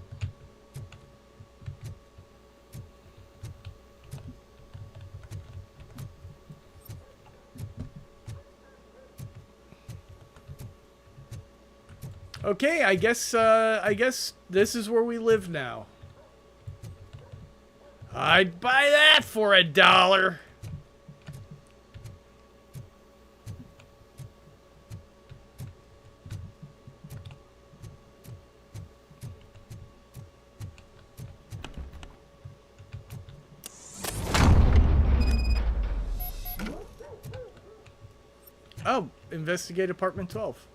Speaker 1: Okay, I guess this is where we live now. I'd buy that for $1. Oh, investigate apartment 12.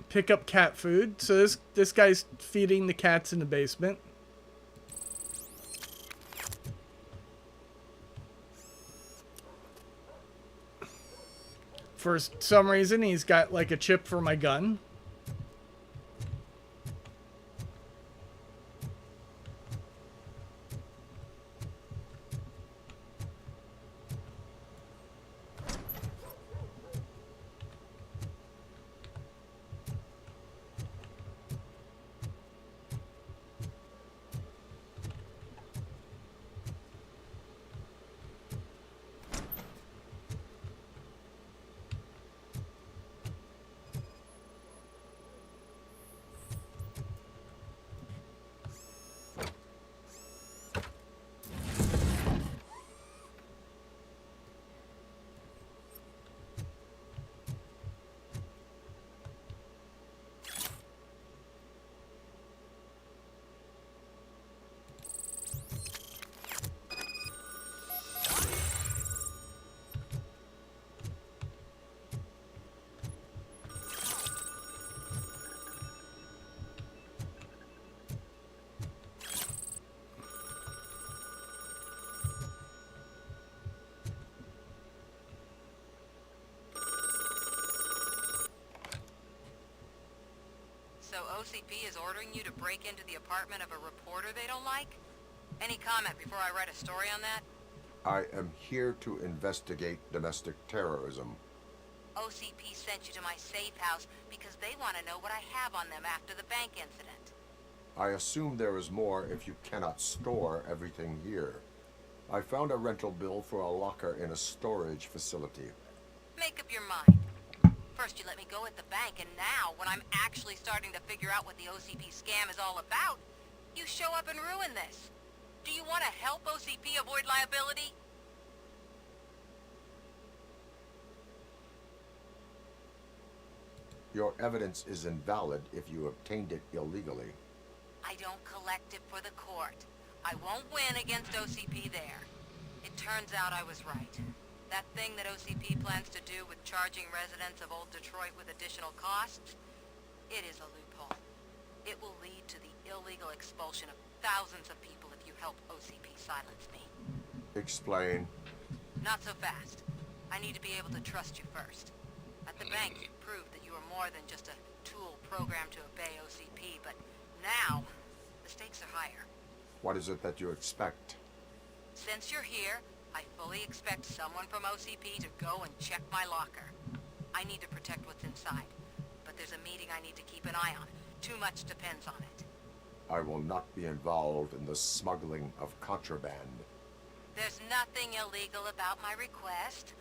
Speaker 1: pick up cat food. So this guy's feeding the cats in the basement. For some reason, he's got like a chip for my gun.
Speaker 2: So OCP is ordering you to break into the apartment of a reporter they don't like? Any comment before I write a story on that?
Speaker 3: I am here to investigate domestic terrorism.
Speaker 2: OCP sent you to my safe house because they want to know what I have on them after the bank incident.
Speaker 3: I assume there is more if you cannot store everything here. I found a rental bill for a locker in a storage facility.
Speaker 2: Make up your mind. First you let me go at the bank, and now, when I'm actually starting to figure out what the OCP scam is all about, you show up and ruin this. Do you want to help OCP avoid liability?
Speaker 3: Your evidence is invalid if you obtained it illegally.
Speaker 2: I don't collect it for the court. I won't win against OCP there. It turns out I was right. That thing that OCP plans to do with charging residents of Old Detroit with additional costs, it is a loophole. It will lead to the illegal expulsion of thousands of people if you help OCP silence me.
Speaker 3: Explain.
Speaker 2: Not so fast. I need to be able to trust you first. At the bank, you proved that you are more than just a tool programmed to obey OCP, but now, the stakes are higher.
Speaker 3: What is it that you expect?
Speaker 2: Since you're here, I fully expect someone from OCP to go and check my locker. I need to protect what's inside, but there's a meeting I need to keep an eye on. Too much depends on it.
Speaker 3: I will not be involved in the smuggling of contraband.
Speaker 2: There's nothing illegal about my request.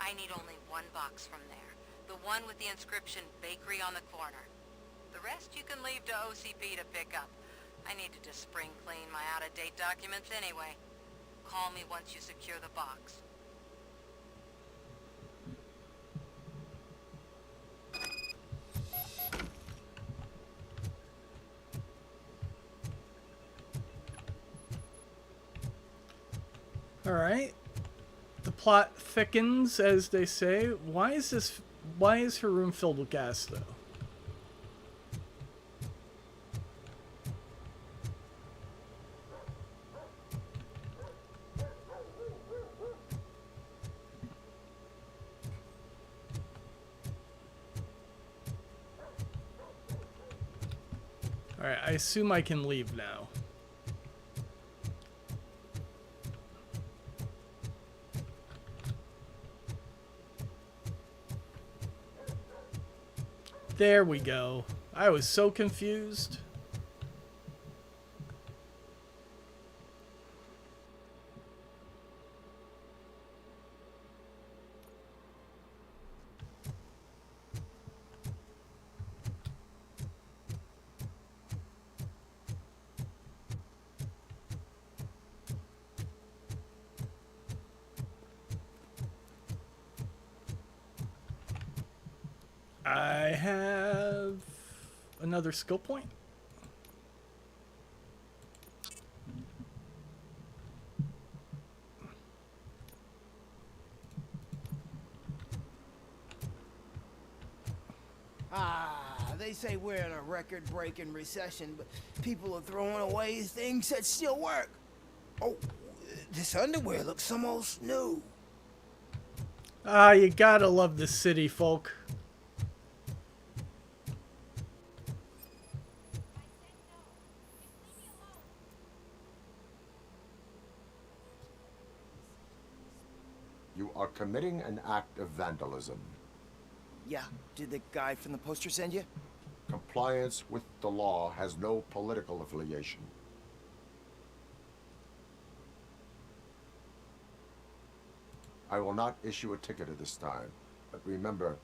Speaker 2: I need only one box from there. The one with the inscription Bakery on the corner. The rest you can leave to OCP to pick up. I need to just spring clean my out-of-date documents anyway. Call me once you secure the box.
Speaker 1: All right. The plot thickens, as they say. Why is her room filled with gas, though? Alright, I assume I can leave now. There we go. I was so confused. I have another skill point.
Speaker 10: they say we're in a record-breaking recession, but people are throwing away things that still work. Oh, this underwear looks almost new.
Speaker 1: Ah, you gotta love the city, folk.
Speaker 3: You are committing an act of vandalism.
Speaker 10: Yeah, did the guy from the poster send you?
Speaker 3: Compliance with the law has no political affiliation. I will not issue a ticket at this time, but remember,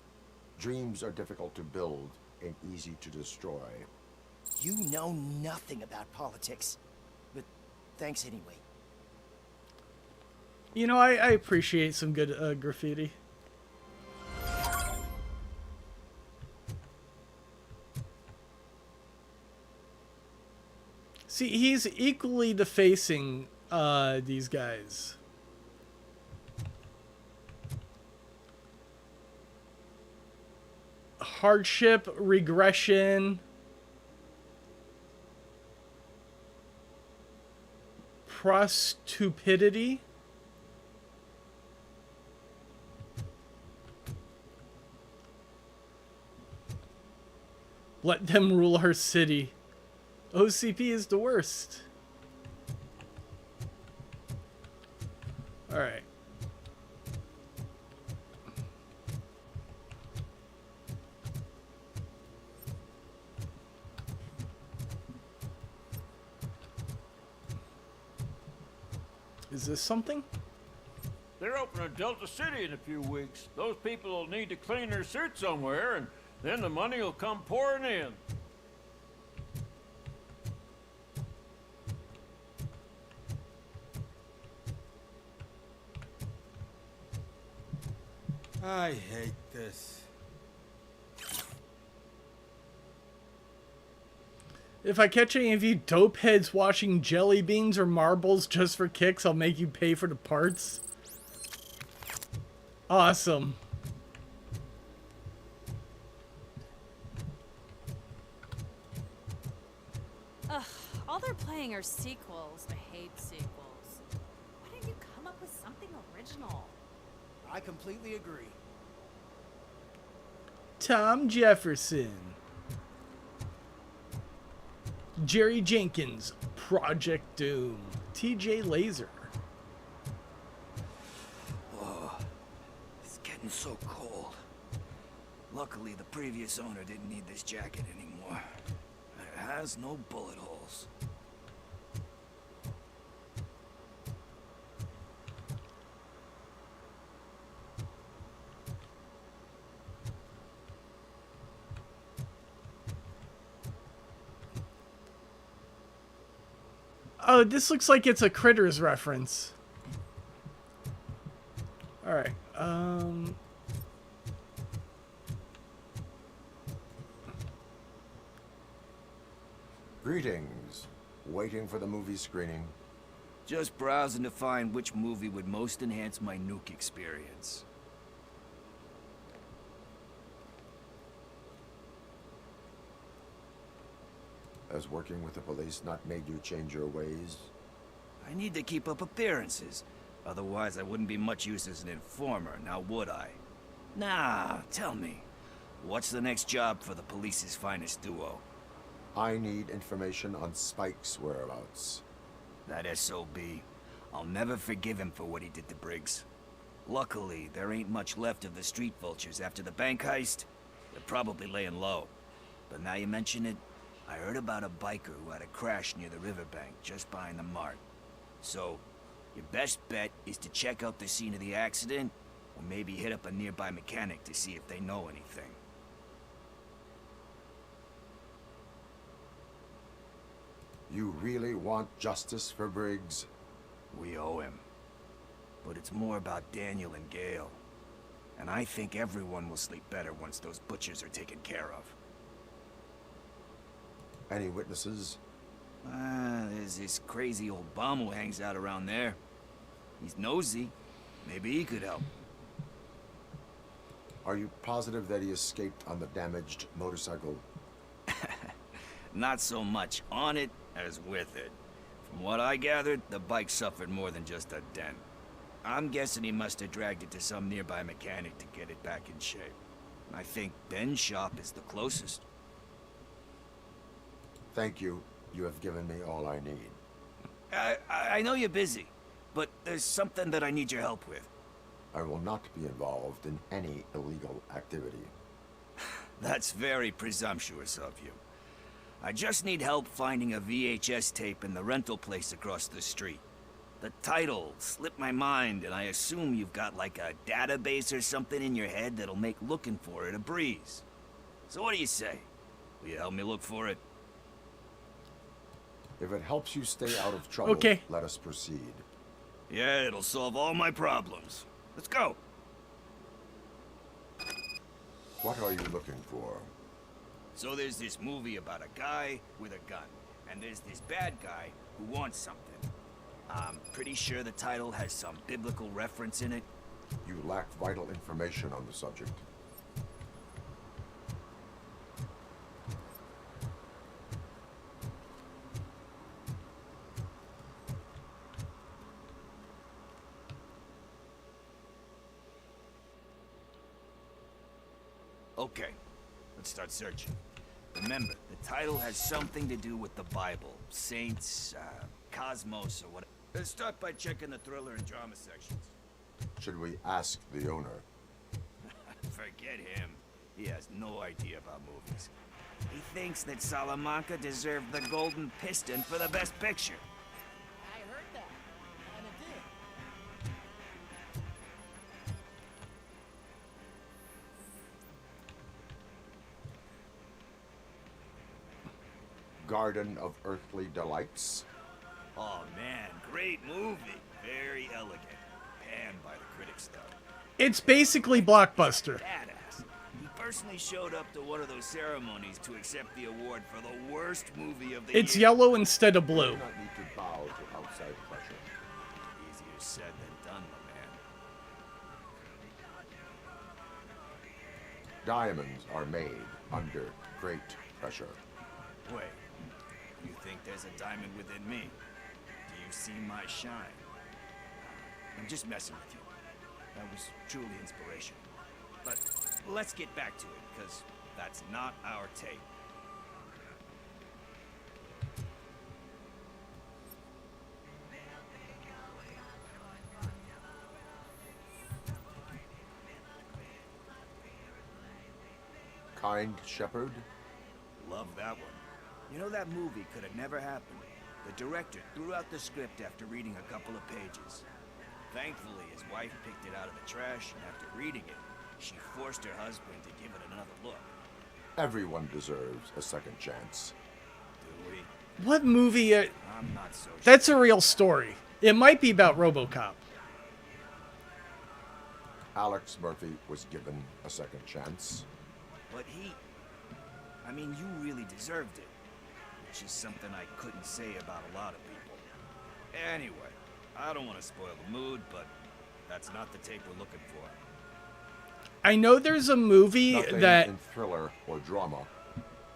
Speaker 3: dreams are difficult to build and easy to destroy.
Speaker 10: You know nothing about politics, but thanks anyway.
Speaker 1: You know, I appreciate some good graffiti. See, he's equally defacing these guys. Hardship, regression, prostupidity. Let them rule our city. OCP is the worst. Alright. Is this something?
Speaker 5: They're opening Delta City in a few weeks. Those people will need to clean their suits somewhere, and then the money will come pouring in.
Speaker 21: I hate this.
Speaker 1: If I catch any of you dope heads washing jelly beans or marbles just for kicks, I'll make you pay for the parts. Awesome.
Speaker 7: Ugh, all they're playing are sequels. I hate sequels. Why don't you come up with something original?
Speaker 10: I completely agree.
Speaker 1: Tom Jefferson. Jerry Jenkins, Project Doom. TJ Laser.
Speaker 8: Oh, it's getting so cold. Luckily, the previous owner didn't need this jacket anymore. It has no bullet holes.
Speaker 1: Oh, this looks like it's a Critters reference. Alright,
Speaker 3: Greetings. Waiting for the movie screening.
Speaker 8: Just browsing to find which movie would most enhance my nuke experience.
Speaker 3: Has working with the police not made you change your ways?
Speaker 8: I need to keep up appearances. Otherwise, I wouldn't be much use as an informer, now would I? Nah, tell me. What's the next job for the police's finest duo?
Speaker 3: I need information on Spike's whereabouts.
Speaker 8: That SOB. I'll never forgive him for what he did to Briggs. Luckily, there ain't much left of the street vultures after the bank heist. They're probably laying low. But now you mention it, I heard about a biker who had a crash near the riverbank just behind the mart. So, your best bet is to check out the scene of the accident, or maybe hit up a nearby mechanic to see if they know anything.
Speaker 3: You really want justice for Briggs?
Speaker 8: We owe him. But it's more about Daniel and Gale. And I think everyone will sleep better once those butchers are taken care of.
Speaker 3: Any witnesses?
Speaker 8: There's this crazy old bum who hangs out around there. He's nosy. Maybe he could help.
Speaker 3: Are you positive that he escaped on the damaged motorcycle?
Speaker 8: not so much on it as with it. From what I gathered, the bike suffered more than just a dent. I'm guessing he must have dragged it to some nearby mechanic to get it back in shape. I think Ben's shop is the closest.
Speaker 3: Thank you. You have given me all I need.
Speaker 8: I know you're busy, but there's something that I need your help with.
Speaker 3: I will not be involved in any illegal activity.
Speaker 8: That's very presumptuous of you. I just need help finding a VHS tape in the rental place across the street. The title slipped my mind, and I assume you've got like a database or something in your head that'll make looking for it a breeze. So what do you say? Will you help me look for it?
Speaker 3: If it helps you stay out of trouble,
Speaker 1: Okay.
Speaker 3: Let us proceed.
Speaker 8: Yeah, it'll solve all my problems. Let's go.
Speaker 3: What are you looking for?
Speaker 8: So there's this movie about a guy with a gun, and there's this bad guy who wants something. I'm pretty sure the title has some biblical reference in it.
Speaker 3: You lack vital information on the subject.
Speaker 8: Okay, let's start searching. Remember, the title has something to do with the Bible, saints, cosmos, or whatever. Let's start by checking the thriller and drama sections.
Speaker 3: Should we ask the owner?
Speaker 8: Forget him. He has no idea about movies. He thinks that Salamanca deserved the Golden Piston for the Best Picture.
Speaker 16: I heard that, and it did.
Speaker 3: Garden of Earthly Delights?
Speaker 8: Oh man, great movie. Very elegant. Panned by the critics though.
Speaker 1: It's basically Blockbuster.
Speaker 8: Badass. He personally showed up to one of those ceremonies to accept the award for the worst movie of the
Speaker 1: It's
Speaker 8: year.
Speaker 1: yellow instead of blue.
Speaker 3: You do not need to bow to outside pressure.
Speaker 8: Easier said than done, my man.
Speaker 3: Diamonds are made under great pressure.
Speaker 8: Wait, you think there's a diamond within me? Do you see my shine? I'm just messing with you. That was truly inspirational. But let's get back to it, because that's not our tape.
Speaker 3: Kind Shepherd?
Speaker 8: Love that one. You know, that movie could have never happened. The director threw out the script after reading a couple of pages. Thankfully, his wife picked it out of the trash, and after reading it, she forced her husband to give it another look.
Speaker 3: Everyone deserves a second chance.
Speaker 8: Do we?
Speaker 1: What movie?
Speaker 8: I'm not so sure.
Speaker 1: That's a real story. It might be about Robocop.
Speaker 3: Alex Murphy was given a second chance.
Speaker 8: But I mean, you really deserved it. Which is something I couldn't say about a lot of people. Anyway, I don't want to spoil the mood, but that's not the tape we're looking for.
Speaker 1: I know there's a movie
Speaker 3: Nothing
Speaker 1: that...
Speaker 3: in thriller or drama.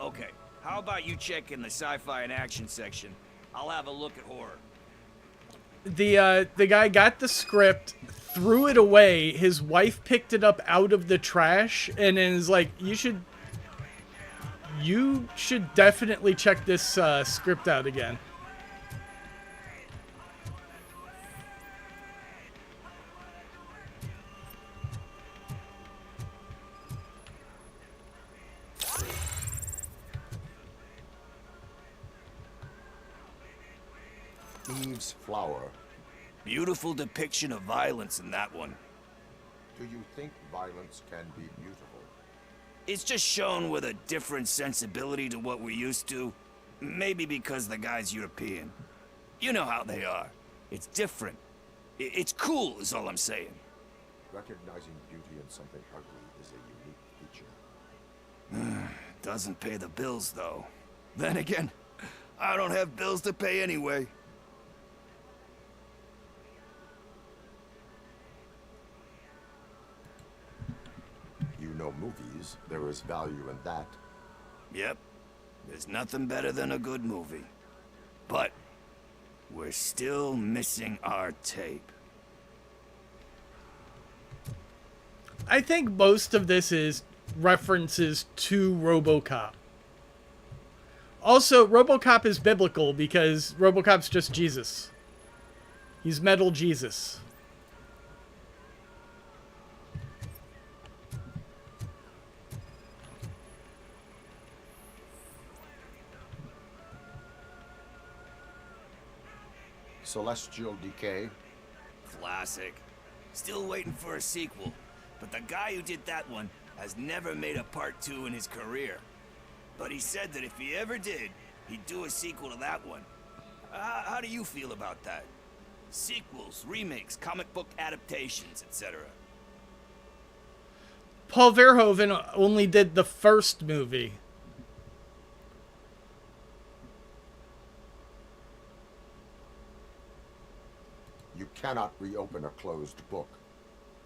Speaker 8: Okay, how about you check in the sci-fi and action section? I'll have a look at horror.
Speaker 1: The guy got the script, threw it away, his wife picked it up out of the trash, and then is like, you should definitely check this script out again.
Speaker 3: Eve's Flower.
Speaker 8: Beautiful depiction of violence in that one.
Speaker 3: Do you think violence can be beautiful?
Speaker 8: It's just shown with a different sensibility to what we're used to. Maybe because the guy's European. You know how they are. It's different. It's cool, is all I'm saying.
Speaker 3: Recognizing beauty in something ugly is a unique feature.
Speaker 8: Doesn't pay the bills, though. Then again, I don't have bills to pay anyway.
Speaker 3: You know movies. There is value in that.
Speaker 8: Yep. There's nothing better than a good movie. But we're still missing our tape.
Speaker 1: I think most of this is references to Robocop. Also, Robocop is biblical because Robocop's just Jesus. He's Metal Jesus.
Speaker 3: Celestial Decay.
Speaker 8: Classic. Still waiting for a sequel. But the guy who did that one has never made a part 2 in his career. But he said that if he ever did, he'd do a sequel to that one. How do you feel about that? Sequels, remakes, comic book adaptations, etc.
Speaker 1: Paul Verhoeven only did the first movie.
Speaker 3: You cannot reopen a closed book.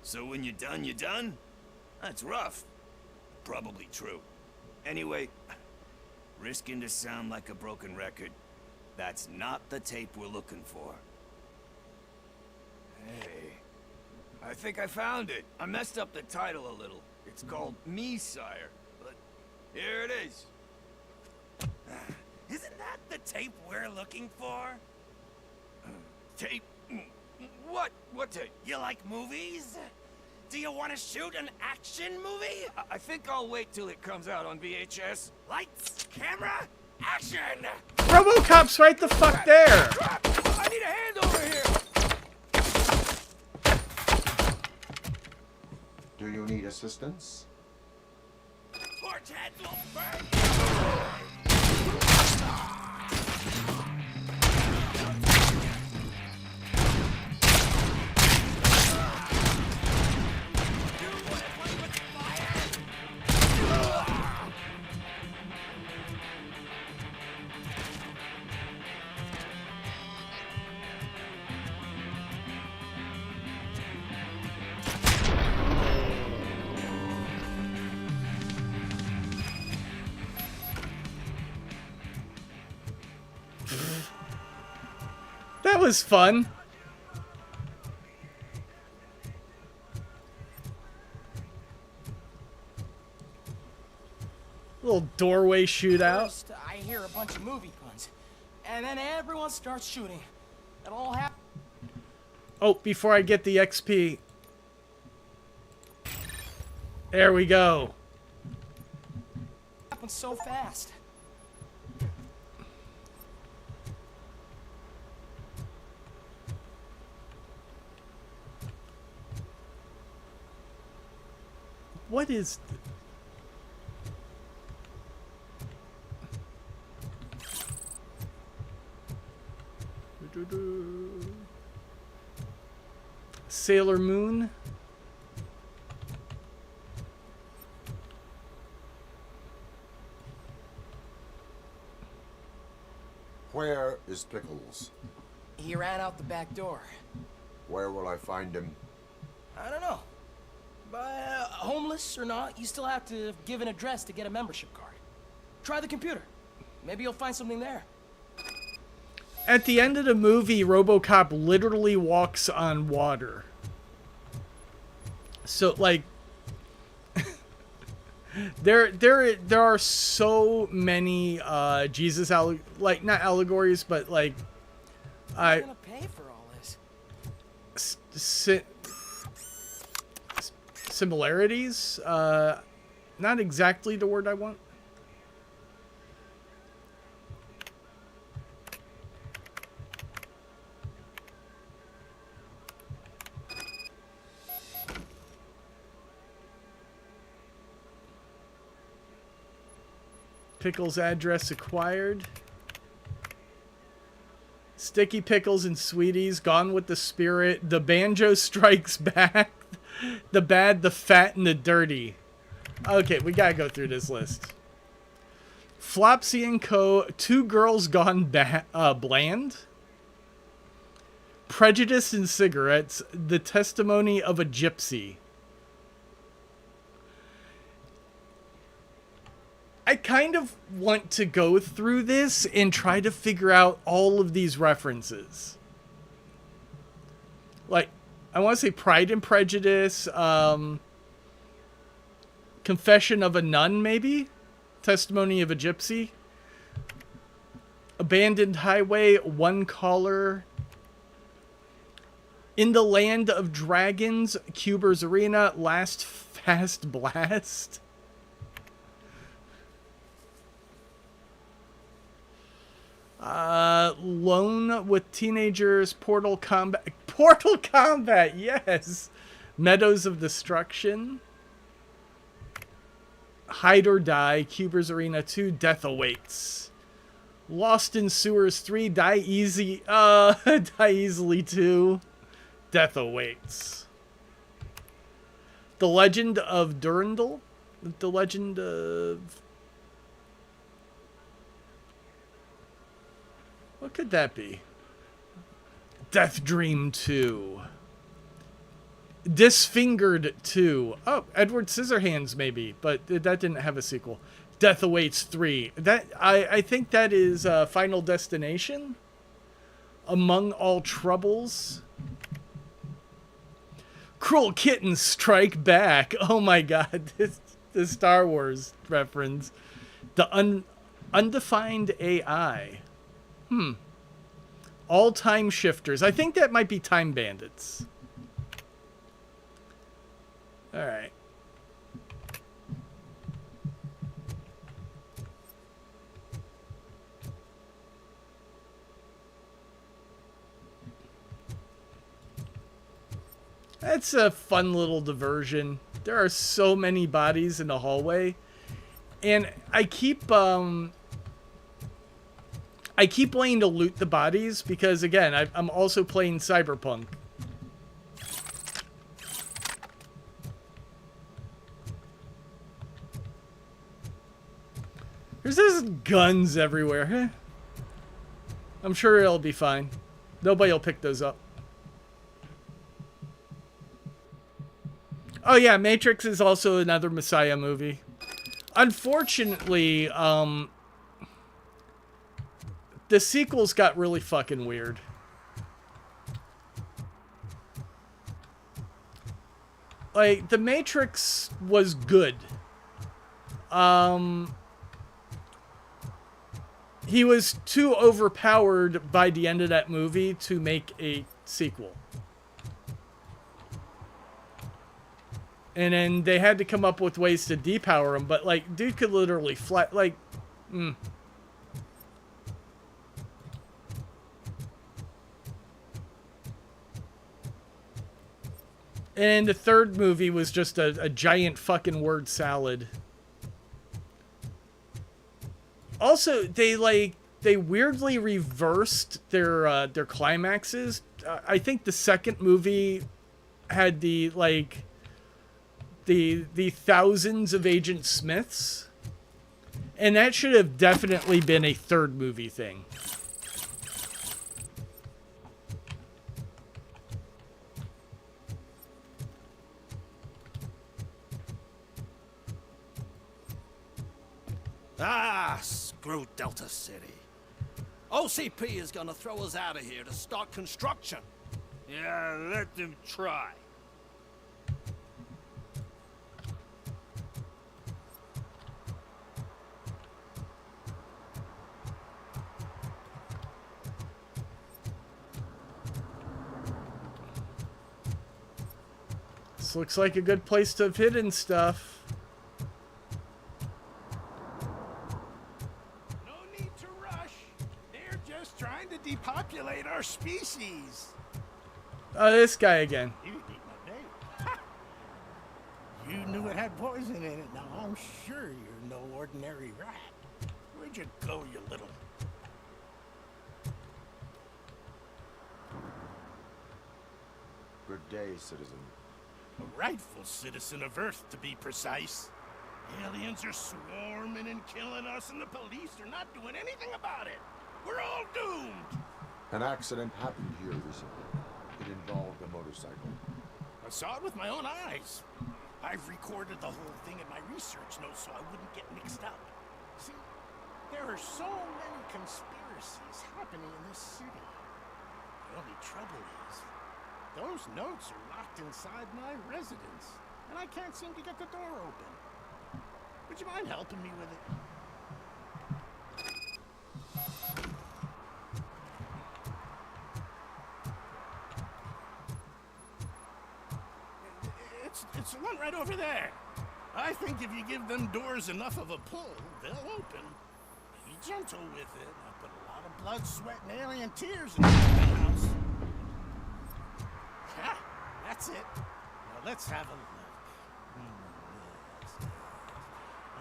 Speaker 8: So when you're done, you're done? That's rough. Probably true. Anyway, risking to sound like a broken record, that's not the tape we're looking for. Hey, I think I found it. I messed up the title a little. It's called Me, Sire, but here it is.
Speaker 9: Isn't that the tape we're looking for?
Speaker 8: Tape? What? What tape?
Speaker 9: You like movies? Do you want to shoot an action movie?
Speaker 8: I think I'll wait till it comes out on VHS.
Speaker 9: Lights, camera, action!
Speaker 1: Robocop's right the fuck there!
Speaker 8: I need a hand over here!
Speaker 3: Do you need assistance?
Speaker 9: Torch heads will burn
Speaker 1: That was fun. Little doorway shootout.
Speaker 16: First, I hear a bunch of movie puns, and then everyone starts shooting. It all happens.
Speaker 1: Oh, before I get the XP. There we go.
Speaker 16: Happens so fast.
Speaker 1: What is... Sailor Moon?
Speaker 3: Where is Pickles?
Speaker 16: He ran out the back door.
Speaker 3: Where will I find him?
Speaker 16: I don't know. But homeless or not, you still have to give an address to get a membership card. Try the computer. Maybe you'll find something there.
Speaker 1: At the end of the movie, Robocop literally walks on water. So, like, there are so many Jesus like not allegories, but like,
Speaker 16: Who's gonna pay for all this?
Speaker 1: Similarities. Not exactly the word I want. Pickles address acquired. Sticky Pickles and Sweeties, Gone with the Spirit, The Banjo Strikes Back, The Bad, the Fat, and the Dirty. Okay, we gotta go through this list. Flopsy and Co., Two Girls Gone Bland, Prejudice and Cigarettes, The Testimony of a Gypsy. I kind of want to go through this and try to figure out all of these references. Like, I want to say Pride and Prejudice, Confession of a Nun, maybe? Testimony of a Gypsy? Abandoned Highway, One Caller, In the Land of Dragons, Cuber's Arena, Last Fast Blast. Lone with Teenagers, Portal Combat, yes. Meadows of Destruction. Hide or Die, Cuber's Arena 2, Death Awaits. Lost in Sewers 3, Die Easily 2, Death Awaits. The Legend of Durandal, The Legend of... What could that be? Death Dream 2. Disfingered 2. Oh, Edward Scissorhands maybe, but that didn't have a sequel. Death Awaits 3. That I think that is Final Destination. Among All Troubles. Cruel Kittens Strike Back. Oh my god, the Star Wars reference. The Undefined AI. All Time Shifters. I think that might be Time Bandits. Alright. That's a fun little diversion. There are so many bodies in the hallway. And I keep wanting to loot the bodies because, again, I'm also playing Cyberpunk. There's just guns everywhere, huh? I'm sure it'll be fine. Nobody will pick those up. Oh yeah, Matrix is also another Messiah movie. Unfortunately, the sequels got really fucking weird. Like, The Matrix was good. He was too overpowered by the end of that movie to make a sequel. And then they had to come up with ways to depower him, but, like, dude could literally fly, like, And the third movie was just a giant fucking word salad. Also, they weirdly reversed their climaxes. I think the second movie had the thousands of Agent Smiths, and that should have definitely been a third movie thing.
Speaker 9: Ah, screw Delta City. OCP is gonna throw us out of here to start construction.
Speaker 5: Yeah, let them try.
Speaker 1: This looks like a good place to have hidden stuff.
Speaker 9: Depopulate our species.
Speaker 1: Oh, this guy again.
Speaker 9: You need my name. You knew it had poison in it. Now I'm sure you're no ordinary rat. Where'd you go, you little...
Speaker 3: Good day, citizen.
Speaker 9: A rightful citizen of Earth, to be precise. Aliens are swarming and killing us, and the police are not doing anything about it. We're all doomed!
Speaker 3: An accident happened here recently. It involved a motorcycle.
Speaker 9: I saw it with my own eyes. I've recorded the whole thing in my research notes so I wouldn't get mixed up. See, there are so many conspiracies happening in this city. The only trouble is, those notes are locked inside my residence, and I can't seem to get the door open. Would you mind helping me with it? It's the one right over there. I think if you give them doors enough of a pull, they'll open. Be gentle with it. I put a lot of blood, sweat, and alien tears into the house. Ha! That's it. Now let's have a look. Yes.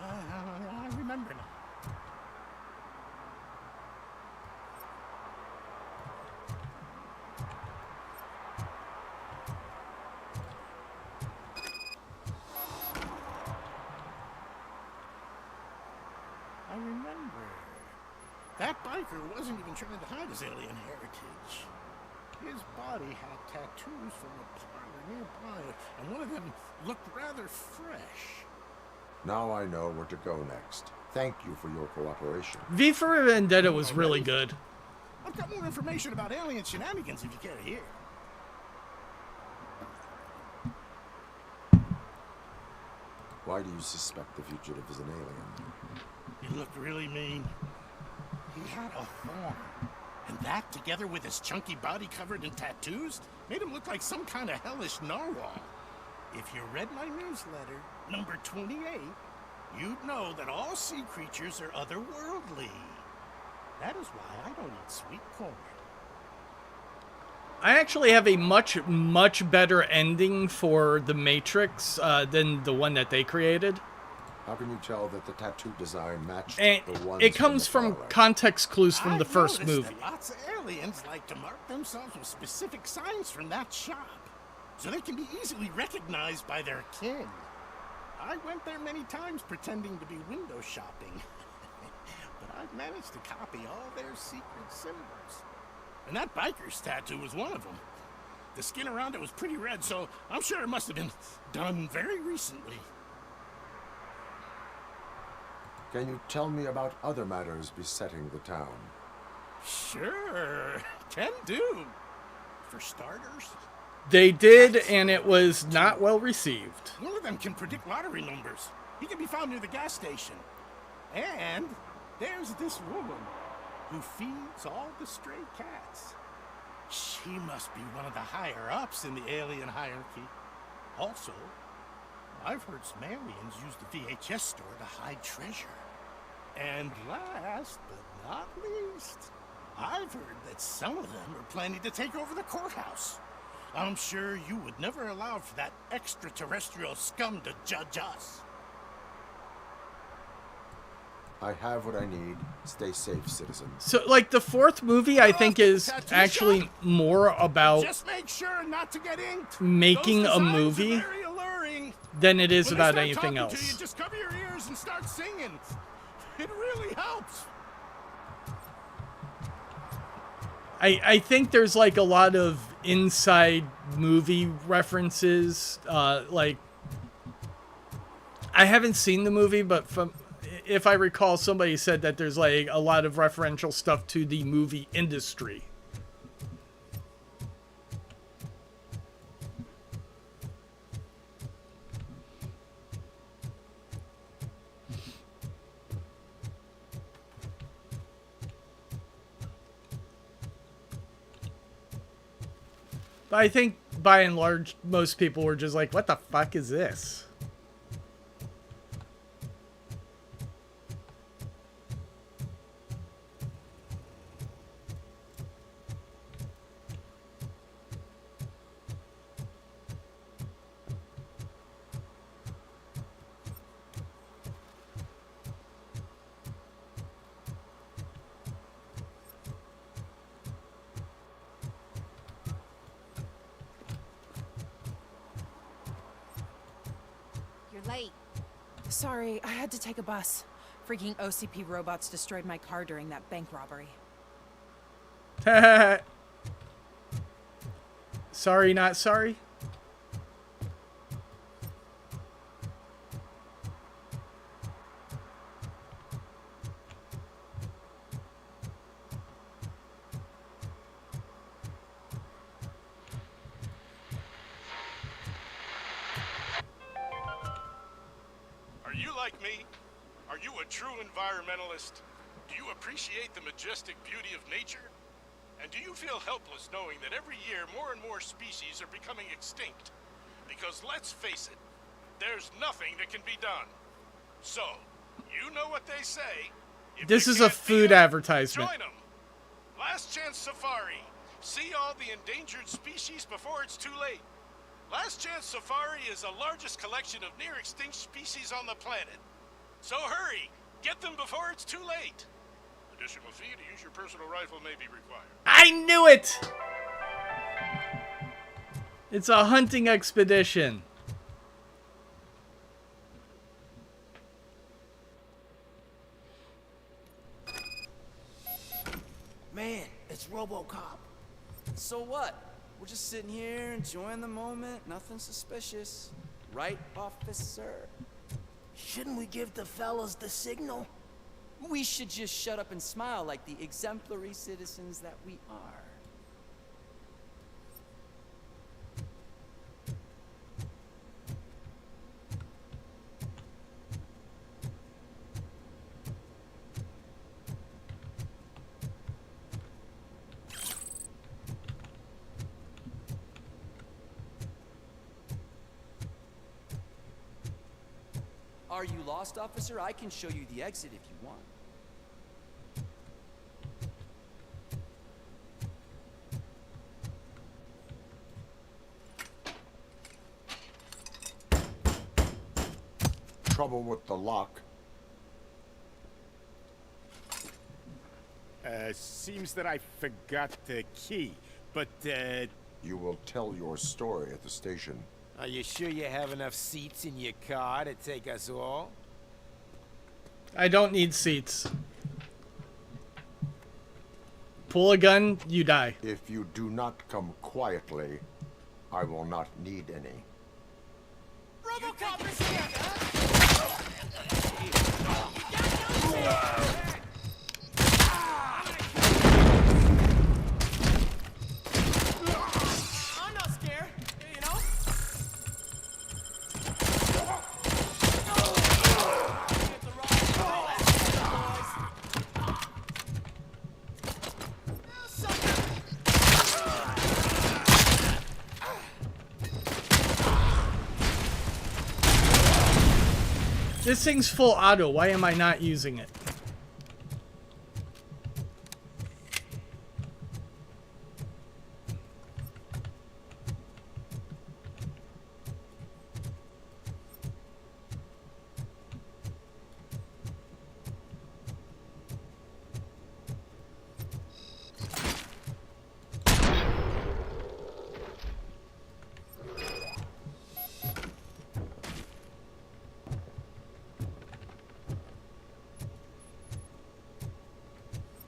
Speaker 9: I remember now. I remember. That biker wasn't even trying to hide his alien heritage. His body had tattoos from a parlor nearby, and one of them looked rather fresh.
Speaker 3: Now I know where to go next. Thank you for your cooperation.
Speaker 1: V for Vendetta was really good.
Speaker 9: I've got more information about alien shenanigans if you care to hear.
Speaker 3: Why do you suspect the fugitive is an alien?
Speaker 9: He looked really mean. He had a horn. And that, together with his chunky body covered in tattoos, made him look like some kind of hellish narwhal. If you read my newsletter, number 28, you'd know that all sea creatures are otherworldly. That is why I don't eat sweet corn.
Speaker 1: I actually have a much better ending for The Matrix than the one that they created.
Speaker 3: How can you tell that the tattoo design matched
Speaker 1: And
Speaker 3: the ones
Speaker 1: it comes
Speaker 3: from
Speaker 1: from context clues from the first
Speaker 9: noticed
Speaker 1: movie.
Speaker 9: that lots of aliens like to mark themselves with specific signs from that shop, so they can be easily recognized by their kin. I went there many times pretending to be window shopping, but I've managed to copy all their secret symbols. And that biker's tattoo was one of them. The skin around it was pretty red, so I'm sure it must have been done very recently.
Speaker 3: Can you tell me about other matters besetting the town?
Speaker 9: Sure, can do. For starters,
Speaker 1: They did, and it was not well received.
Speaker 9: one of them can predict lottery numbers. He can be found near the gas station. And there's this woman who feeds all the stray cats. She must be one of the higher-ups in the alien hierarchy. Also, I've heard some aliens use the VHS store to hide treasure. And last but not least, I've heard that some of them are planning to take over the courthouse. I'm sure you would never allow for that extraterrestrial scum to judge us.
Speaker 3: I have what I need. Stay safe, citizen.
Speaker 1: So, like, the fourth movie, I think, is actually more about
Speaker 9: Just make sure not to get inked.
Speaker 1: making
Speaker 9: Those
Speaker 1: a
Speaker 9: designs are
Speaker 1: movie
Speaker 9: very alluring.
Speaker 1: than it is
Speaker 9: When they
Speaker 1: about
Speaker 9: start
Speaker 1: anything
Speaker 9: talking to
Speaker 1: else.
Speaker 9: you, just cover your ears and start singing. It really helps.
Speaker 1: I think there's, like, a lot of inside movie references. Like, I haven't seen the movie, but if I recall, somebody said that there's, like, a lot of referential stuff to the movie industry. But I think, by and large, most people were just like, what the fuck is this?
Speaker 11: You're late. Sorry, I had to take a bus. Freaking OCP robots destroyed my car during that bank robbery.
Speaker 1: Sorry, not sorry?
Speaker 9: me? Are you a true environmentalist? Do you appreciate the majestic beauty of nature? And do you feel helpless knowing that every year more and more species are becoming extinct? Because let's face it, there's nothing that can be done. So, you know what they say.
Speaker 1: This is a food advertisement.
Speaker 9: Join them. Last Chance Safari. See all the endangered species before it's too late. Last Chance Safari is the largest collection of near-extinct species on the planet. So hurry, get them before it's too late. Additional fee to use your personal rifle may be required.
Speaker 1: I knew it! It's a hunting expedition.
Speaker 8: Man, it's Robocop.
Speaker 22: So what? We're just sitting here enjoying the moment. Nothing suspicious. Right, officer?
Speaker 10: Shouldn't we give the fellas the signal?
Speaker 22: We should just shut up and smile like the exemplary citizens that we are. Are you lost, officer? I can show you the exit if you want.
Speaker 3: Trouble with the lock.
Speaker 9: Seems that I forgot the key, but,
Speaker 3: You will tell your story at the station.
Speaker 13: Are you sure you have enough seats in your car to take us all?
Speaker 1: I don't need seats. Pull a gun, you die.
Speaker 3: If you do not come quietly, I will not need any.
Speaker 16: Robocop is here! I'm not scared, you know?
Speaker 1: This thing's full auto. Why am I not using it?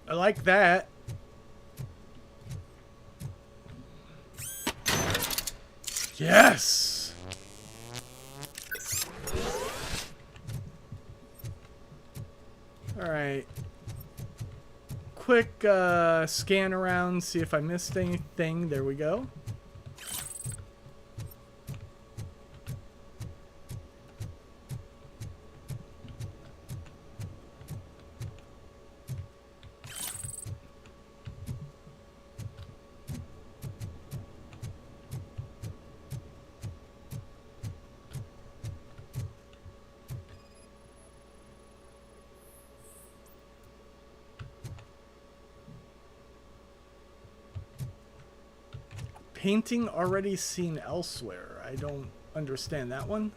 Speaker 1: I like that. Yes! Alright. Quick scan around, see if I missed anything. There we go. Painting already seen elsewhere. I don't understand that one.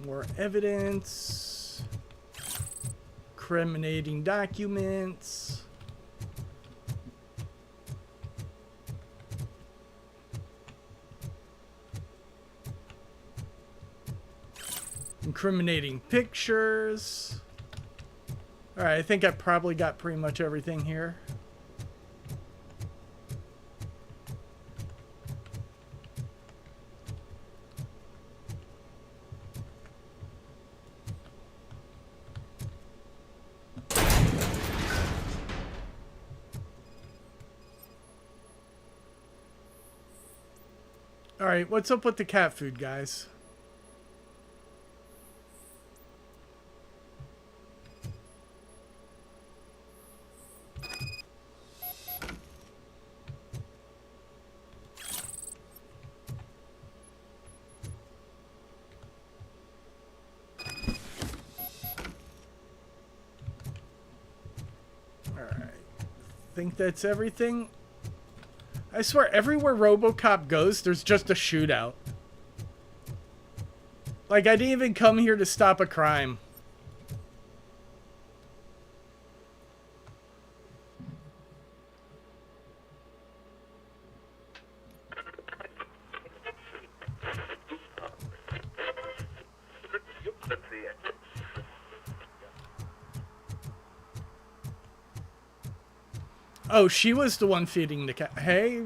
Speaker 1: More evidence. Incriminating documents. Incriminating pictures. Alright, I think I probably got pretty much everything here. Alright, what's up with the cat food, guys? Alright. Think that's everything? I swear, everywhere Robocop goes, there's just a shootout. Like, I didn't even come here to stop a crime. Oh, she was the one feeding the cat. Hey.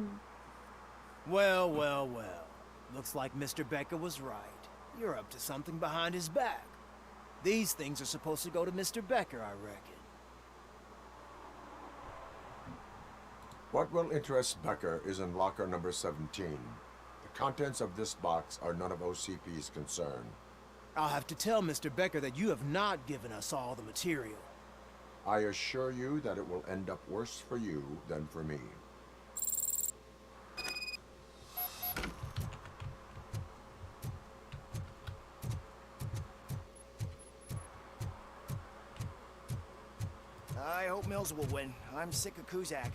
Speaker 10: Well, well, well. Looks like Mr. Becker was right. You're up to something behind his back. These things are supposed to go to Mr. Becker, I reckon.
Speaker 3: What will interest Becker is in locker number 17. The contents of this box are none of OCP's concern.
Speaker 10: I'll have to tell Mr. Becker that you have not given us all the material.
Speaker 3: I assure you that it will end up worse for you than for me.
Speaker 8: I hope Mills will win. I'm sick of Kuzak.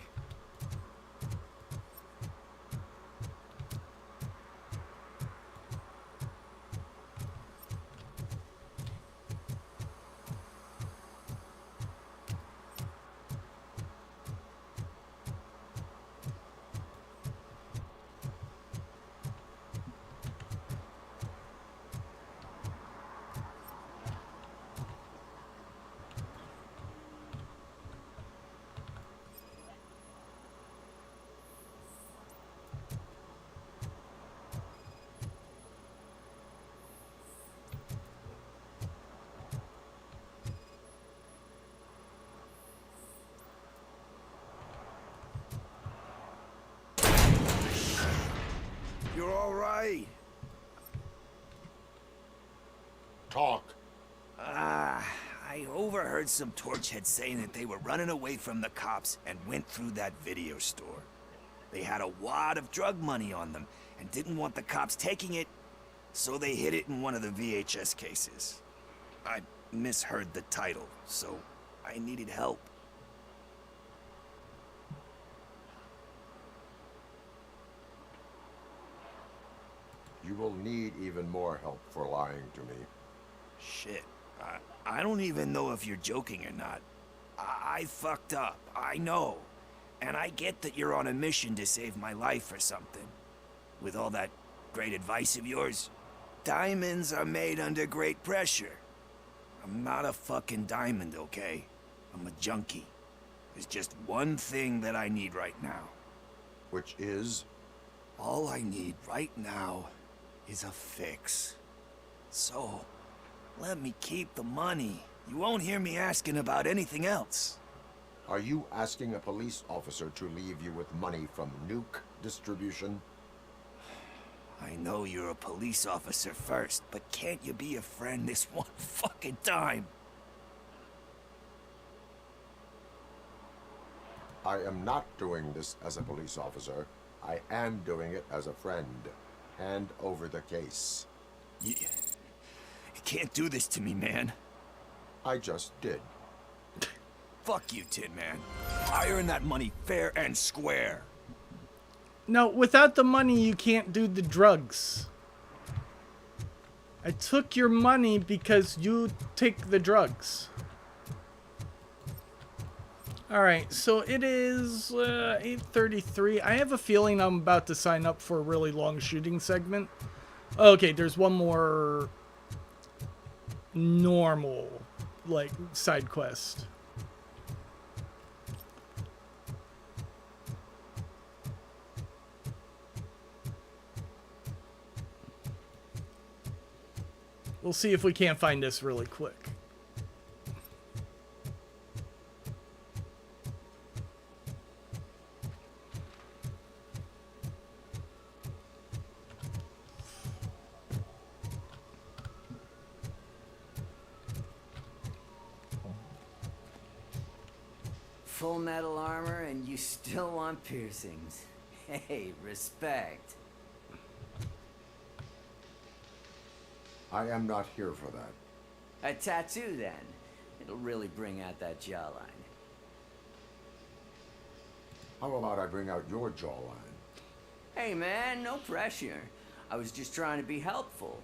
Speaker 8: You're all right.
Speaker 3: Talk.
Speaker 8: I overheard some torchheads saying that they were running away from the cops and went through that video store. They had a wad of drug money on them and didn't want the cops taking it, so they hid it in one of the VHS cases. I misheard the title, so I needed help.
Speaker 3: You will need even more help for lying to me.
Speaker 8: Shit. I don't even know if you're joking or not. I fucked up. I know. And I get that you're on a mission to save my life or something. With all that great advice of yours, diamonds are made under great pressure. I'm not a fucking diamond, okay? I'm a junkie. There's just one thing that I need right now.
Speaker 3: Which is?
Speaker 8: All I need right now is a fix. So, let me keep the money. You won't hear me asking about anything else.
Speaker 3: Are you asking a police officer to leave you with money from nuke distribution?
Speaker 8: I know you're a police officer first, but can't you be a friend this one fucking time?
Speaker 3: I am not doing this as a police officer. I am doing it as a friend. Hand over the case.
Speaker 8: You can't do this to me, man.
Speaker 3: I just did.
Speaker 8: Fuck you, Tin Man. I earned that money fair and square.
Speaker 1: No, without the money, you can't do the drugs. I took your money because you take the drugs. Alright, so it is 8:33. I have a feeling I'm about to sign up for a really long shooting segment. Okay, there's one more normal, like, side quest. We'll see if we can't find this really quick.
Speaker 14: full metal armor and you still want piercings. Hey, respect.
Speaker 3: I am not here for that.
Speaker 14: A tattoo, then. It'll really bring out that jawline.
Speaker 3: How about I bring out your jawline?
Speaker 14: Hey, man, no pressure. I was just trying to be helpful.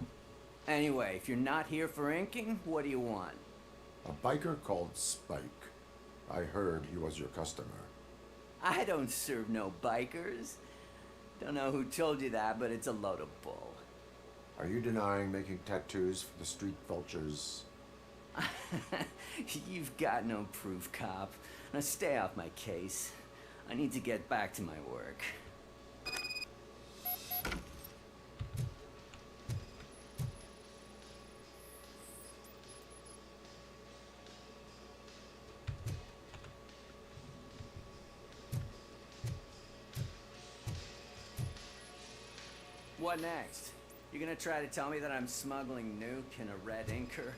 Speaker 14: Anyway, if you're not here for inking, what do you want?
Speaker 3: A biker called Spike. I heard he was your customer.
Speaker 14: I don't serve no bikers. Don't know who told you that, but it's a load of bull.
Speaker 3: Are you denying making tattoos for the street vultures?
Speaker 14: You've got no proof, cop. Now stay off my case. I need to get back to my work. What next? You gonna try to tell me that I'm smuggling nuke in a red inker?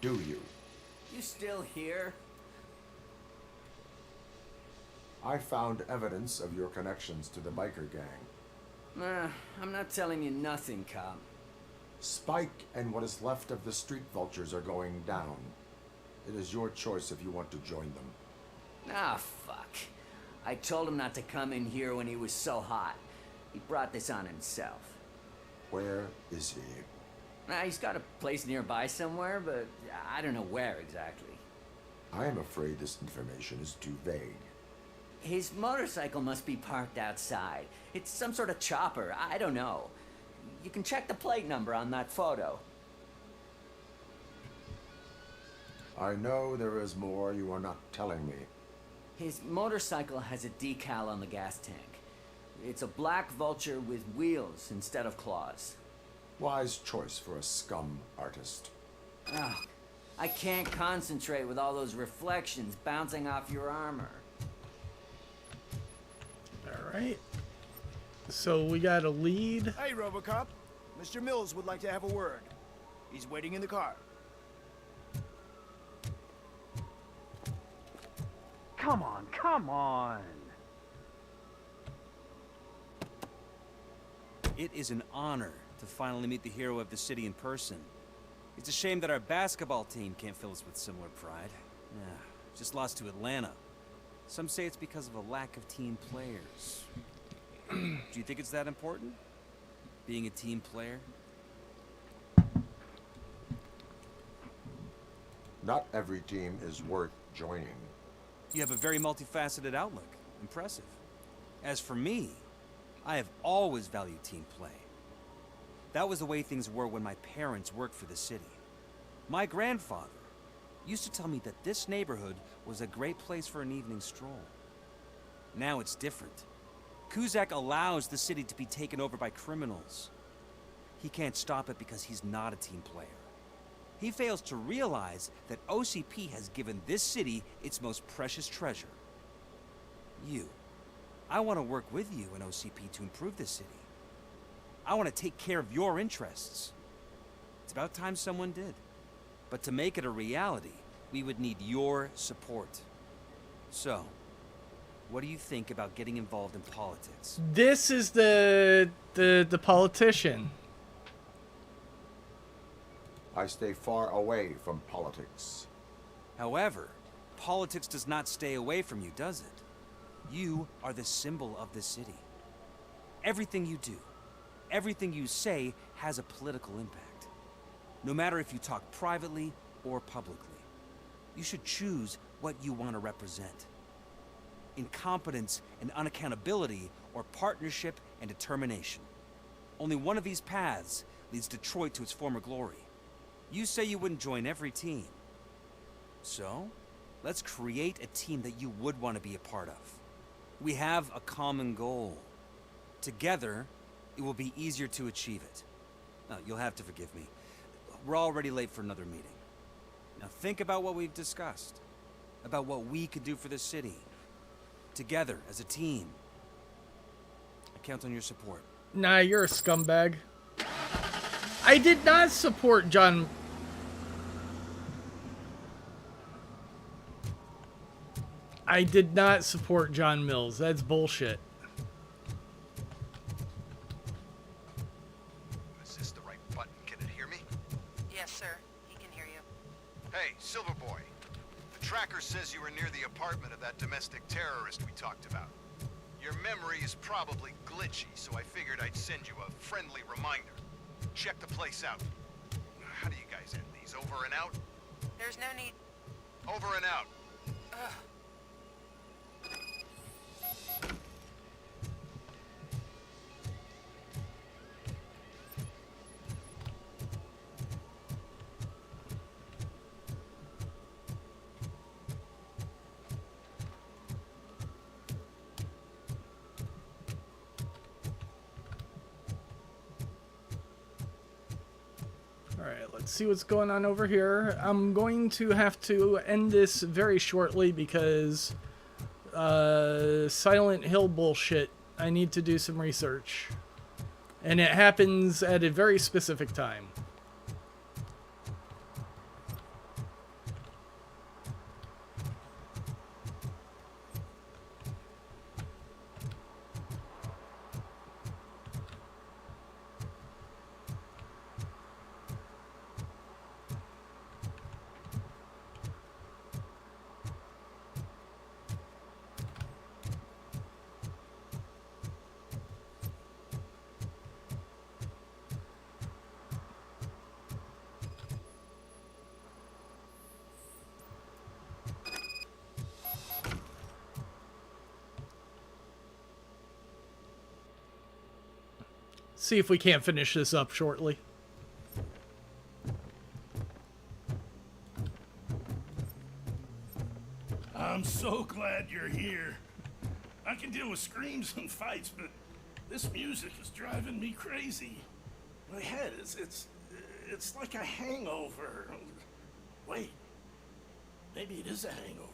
Speaker 3: Do you?
Speaker 14: You still here?
Speaker 3: I found evidence of your connections to the biker gang.
Speaker 14: I'm not telling you nothing, cop.
Speaker 3: Spike and what is left of the street vultures are going down. It is your choice if you want to join them.
Speaker 14: Ah, fuck. I told him not to come in here when he was so hot. He brought this on himself.
Speaker 3: Where is he?
Speaker 14: He's got a place nearby somewhere, but I don't know where exactly.
Speaker 3: I am afraid this information is too vague.
Speaker 14: His motorcycle must be parked outside. It's some sort of chopper. I don't know. You can check the plate number on that photo.
Speaker 3: I know there is more you are not telling me.
Speaker 14: His motorcycle has a decal on the gas tank. It's a black vulture with wheels instead of claws.
Speaker 3: Wise choice for a scum artist.
Speaker 14: Oh, I can't concentrate with all those reflections bouncing off your armor.
Speaker 1: Alright. So we got a lead.
Speaker 17: Hey, Robocop. Mr. Mills would like to have a word. He's waiting in the car.
Speaker 18: Come on, come on.
Speaker 24: It is an honor to finally meet the hero of the city in person. It's a shame that our basketball team can't fill us with similar pride. Just lost to Atlanta. Some say it's because of a lack of team players. Do you think it's that important? Being a team player?
Speaker 3: Not every team is worth joining.
Speaker 24: You have a very multifaceted outlook. Impressive. As for me, I have always valued team play. That was the way things were when my parents worked for the city. My grandfather used to tell me that this neighborhood was a great place for an evening stroll. Now it's different. Kuzak allows the city to be taken over by criminals. He can't stop it because he's not a team player. He fails to realize that OCP has given this city its most precious treasure. You. I want to work with you in OCP to improve this city. I want to take care of your interests. It's about time someone did. But to make it a reality, we would need your support. So, what do you think about getting involved in politics?
Speaker 1: This is the politician.
Speaker 3: I stay far away from politics.
Speaker 24: However, politics does not stay away from you, does it? You are the symbol of the city. Everything you do, everything you say has a political impact. No matter if you talk privately or publicly. You should choose what you want to represent. Incompetence and unaccountability, or partnership and determination. Only one of these paths leads Detroit to its former glory. You say you wouldn't join every team. So, let's create a team that you would want to be a part of. We have a common goal. Together, it will be easier to achieve it. Now, you'll have to forgive me. We're already late for another meeting. Now think about what we've discussed. About what we could do for the city. Together, as a team. I count on your support.
Speaker 1: Nah, you're a scumbag. I did not support John. I did not support John Mills. That's bullshit.
Speaker 4: Is this the right button? Can it hear me?
Speaker 2: Yes, sir. He can hear you.
Speaker 4: Hey, Silverboy. The tracker says you were near the apartment of that domestic terrorist we talked about. Your memory is probably glitchy, so I figured I'd send you a friendly reminder. Check the place out. How do you guys end these? Over and out?
Speaker 2: There's no need.
Speaker 4: Over and out.
Speaker 2: Ugh.
Speaker 1: Alright, let's see what's going on over here. I'm going to have to end this very shortly because Silent Hill bullshit. I need to do some research. And it happens at a very specific time. See if we can't finish this up shortly.
Speaker 9: I'm so glad you're here. I can deal with screams and fights, but this music is driving me crazy. My head it's like a hangover. Wait, maybe it is a hangover.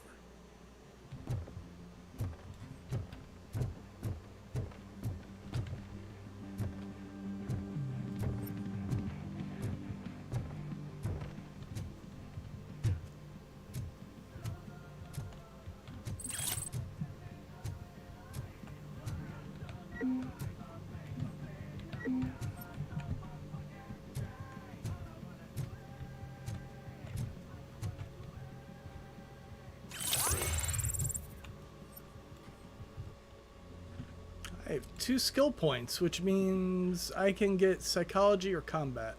Speaker 1: I have 2 skill points, which means I can get psychology or combat.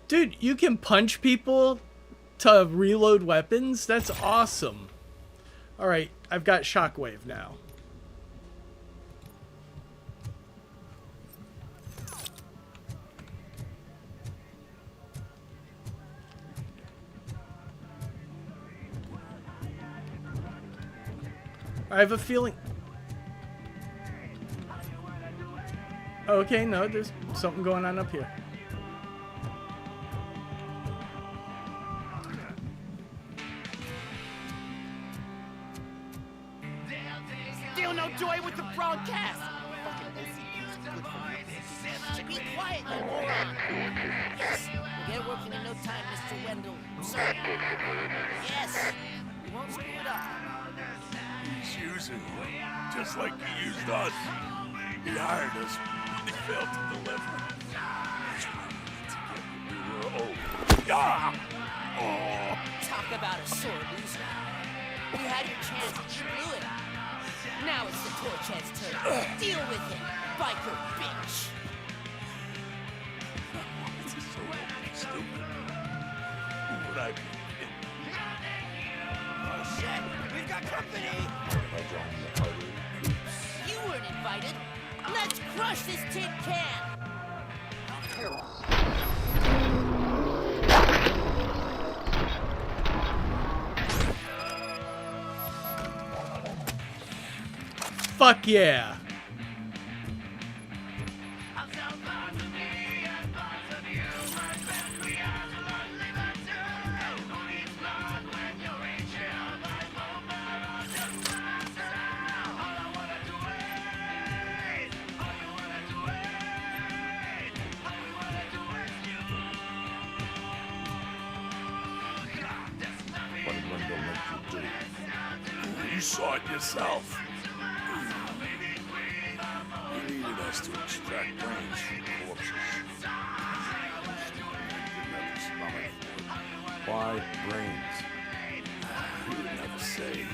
Speaker 1: Dude, you can punch people to reload weapons? That's awesome. Alright, I've got Shockwave now. I have a feeling... Okay, no, there's something going on up here.
Speaker 16: Still no joy with the broadcast! Fucking OCP's good for you. Be quiet, you moron! Yes, we'll get working in no time, Mr. Wendell. Sir. Yes, we won't screw it up.
Speaker 9: He's using you, just like he used us. He hired us, and he failed to deliver. That's why we need to get what we were owed. Oh.
Speaker 16: Talk about a sore loser. You had your chance and you blew it. Now it's the Torchhead's turn. Deal with it, biker bitch.
Speaker 9: This is so stupid. Who would I be?
Speaker 16: Oh shit, we've got company! You weren't invited. Let's crush this tin can!
Speaker 1: Fuck yeah!
Speaker 6: You saw it yourself. You needed us to extract brains from corpses. Why brains? He would never say.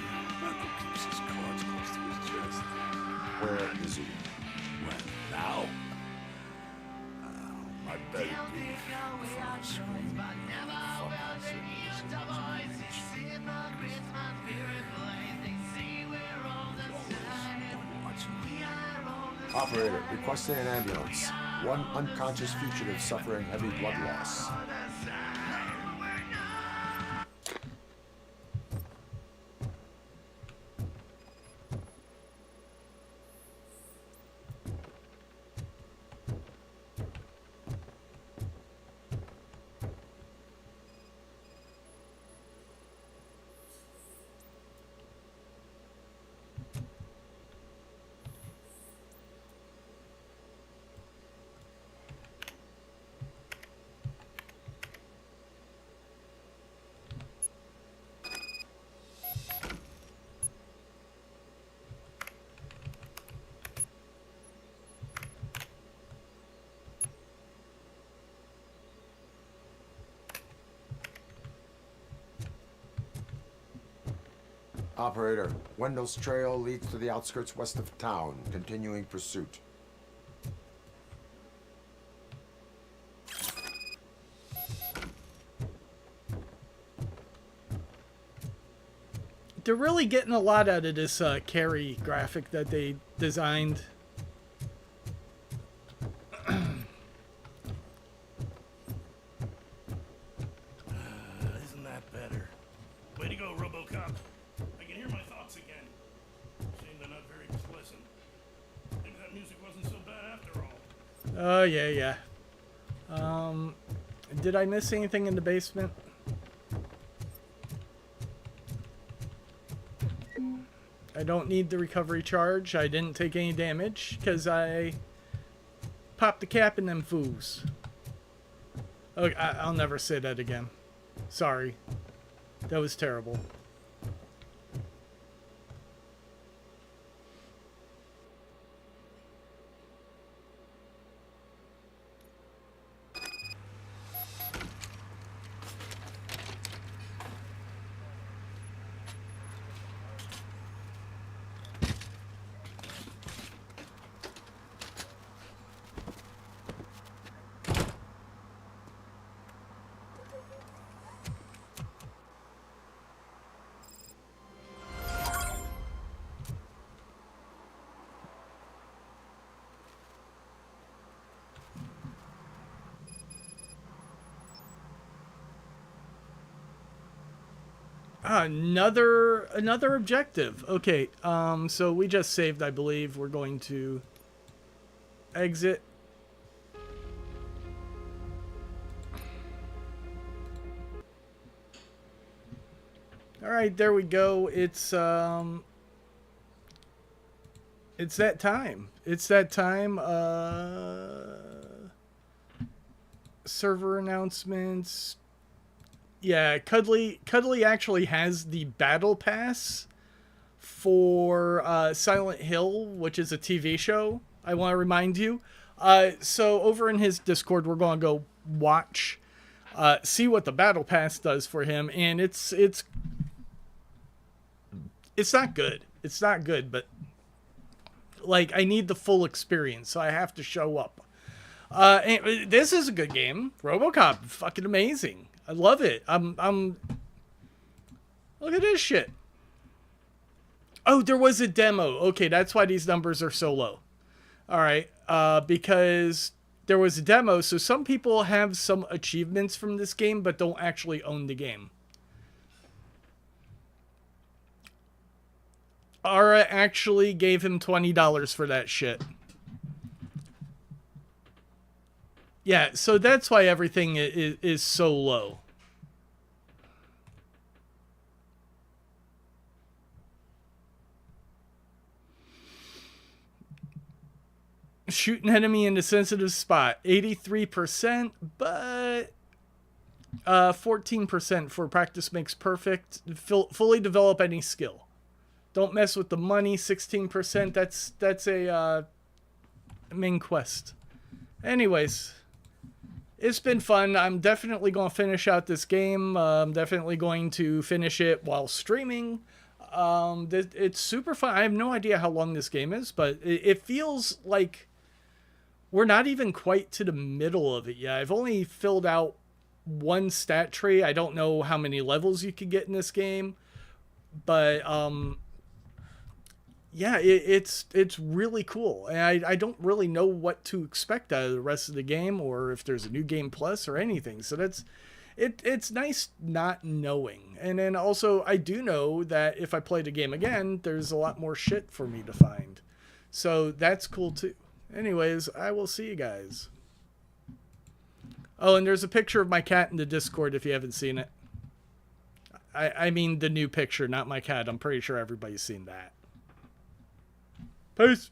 Speaker 6: Uncle keeps his cards close to his chest.
Speaker 3: Where is he?
Speaker 6: When? Now? I bet it'd be from the screen.
Speaker 3: Operator, requesting an ambulance. One unconscious fugitive suffering heavy blood loss. Operator, Wendell's trail leads to the outskirts west of town, continuing pursuit.
Speaker 1: They're really getting a lot out of this Carrie graphic that they designed.
Speaker 9: Isn't that better? Way to go, Robocop. I can hear my thoughts again. Shame they're not very pleasant. Maybe that music wasn't so bad after all.
Speaker 1: Oh, yeah. Did I miss anything in the basement? I don't need the recovery charge. I didn't take any damage because I popped the cap in them foos. Okay, I'll never say that again. Sorry. That was terrible. Another objective. Okay, so we just saved, I believe. We're going to exit. Alright, there we go. It's that time. It's that time. Server announcements. Yeah, Cuddly actually has the battle pass for Silent Hill, which is a TV show. I want to remind you. So over in his Discord, we're going to go watch, see what the battle pass does for him, and it's not good. It's not good, but like I need the full experience, so I have to show up. And this is a good game. Robocop, fucking amazing. I love it. I'm look at this shit. Oh, there was a demo. Okay, that's why these numbers are so low. All right, because there was a demo, so some people have some achievements from this game but don't actually own the game. Ara actually gave him $20 for that shit. Yeah, so that's why everything is so low. Shoot an enemy in a sensitive spot. 83%, but 14% for practice makes perfect. Fully develop any skill. Don't mess with the money, 16%. That's a main quest. Anyways, it's been fun. I'm definitely going to finish out this game. I'm definitely going to finish it while streaming. It's super fun. I have no idea how long this game is, but it feels like we're not even quite to the middle of it yet. I've only filled out one stat tree. I don't know how many levels you could get in this game, but yeah, it's really cool. And I don't really know what to expect out of the rest of the game, or if there's a new game plus or anything. So it's nice not knowing. And then also I do know that if I play the game again, there's a lot more shit for me to find. So that's cool too. Anyways, I will see you guys. Oh, and there's a picture of my cat in the Discord if you haven't seen it. I mean the new picture, not my cat. I'm pretty sure everybody's seen that. Peace.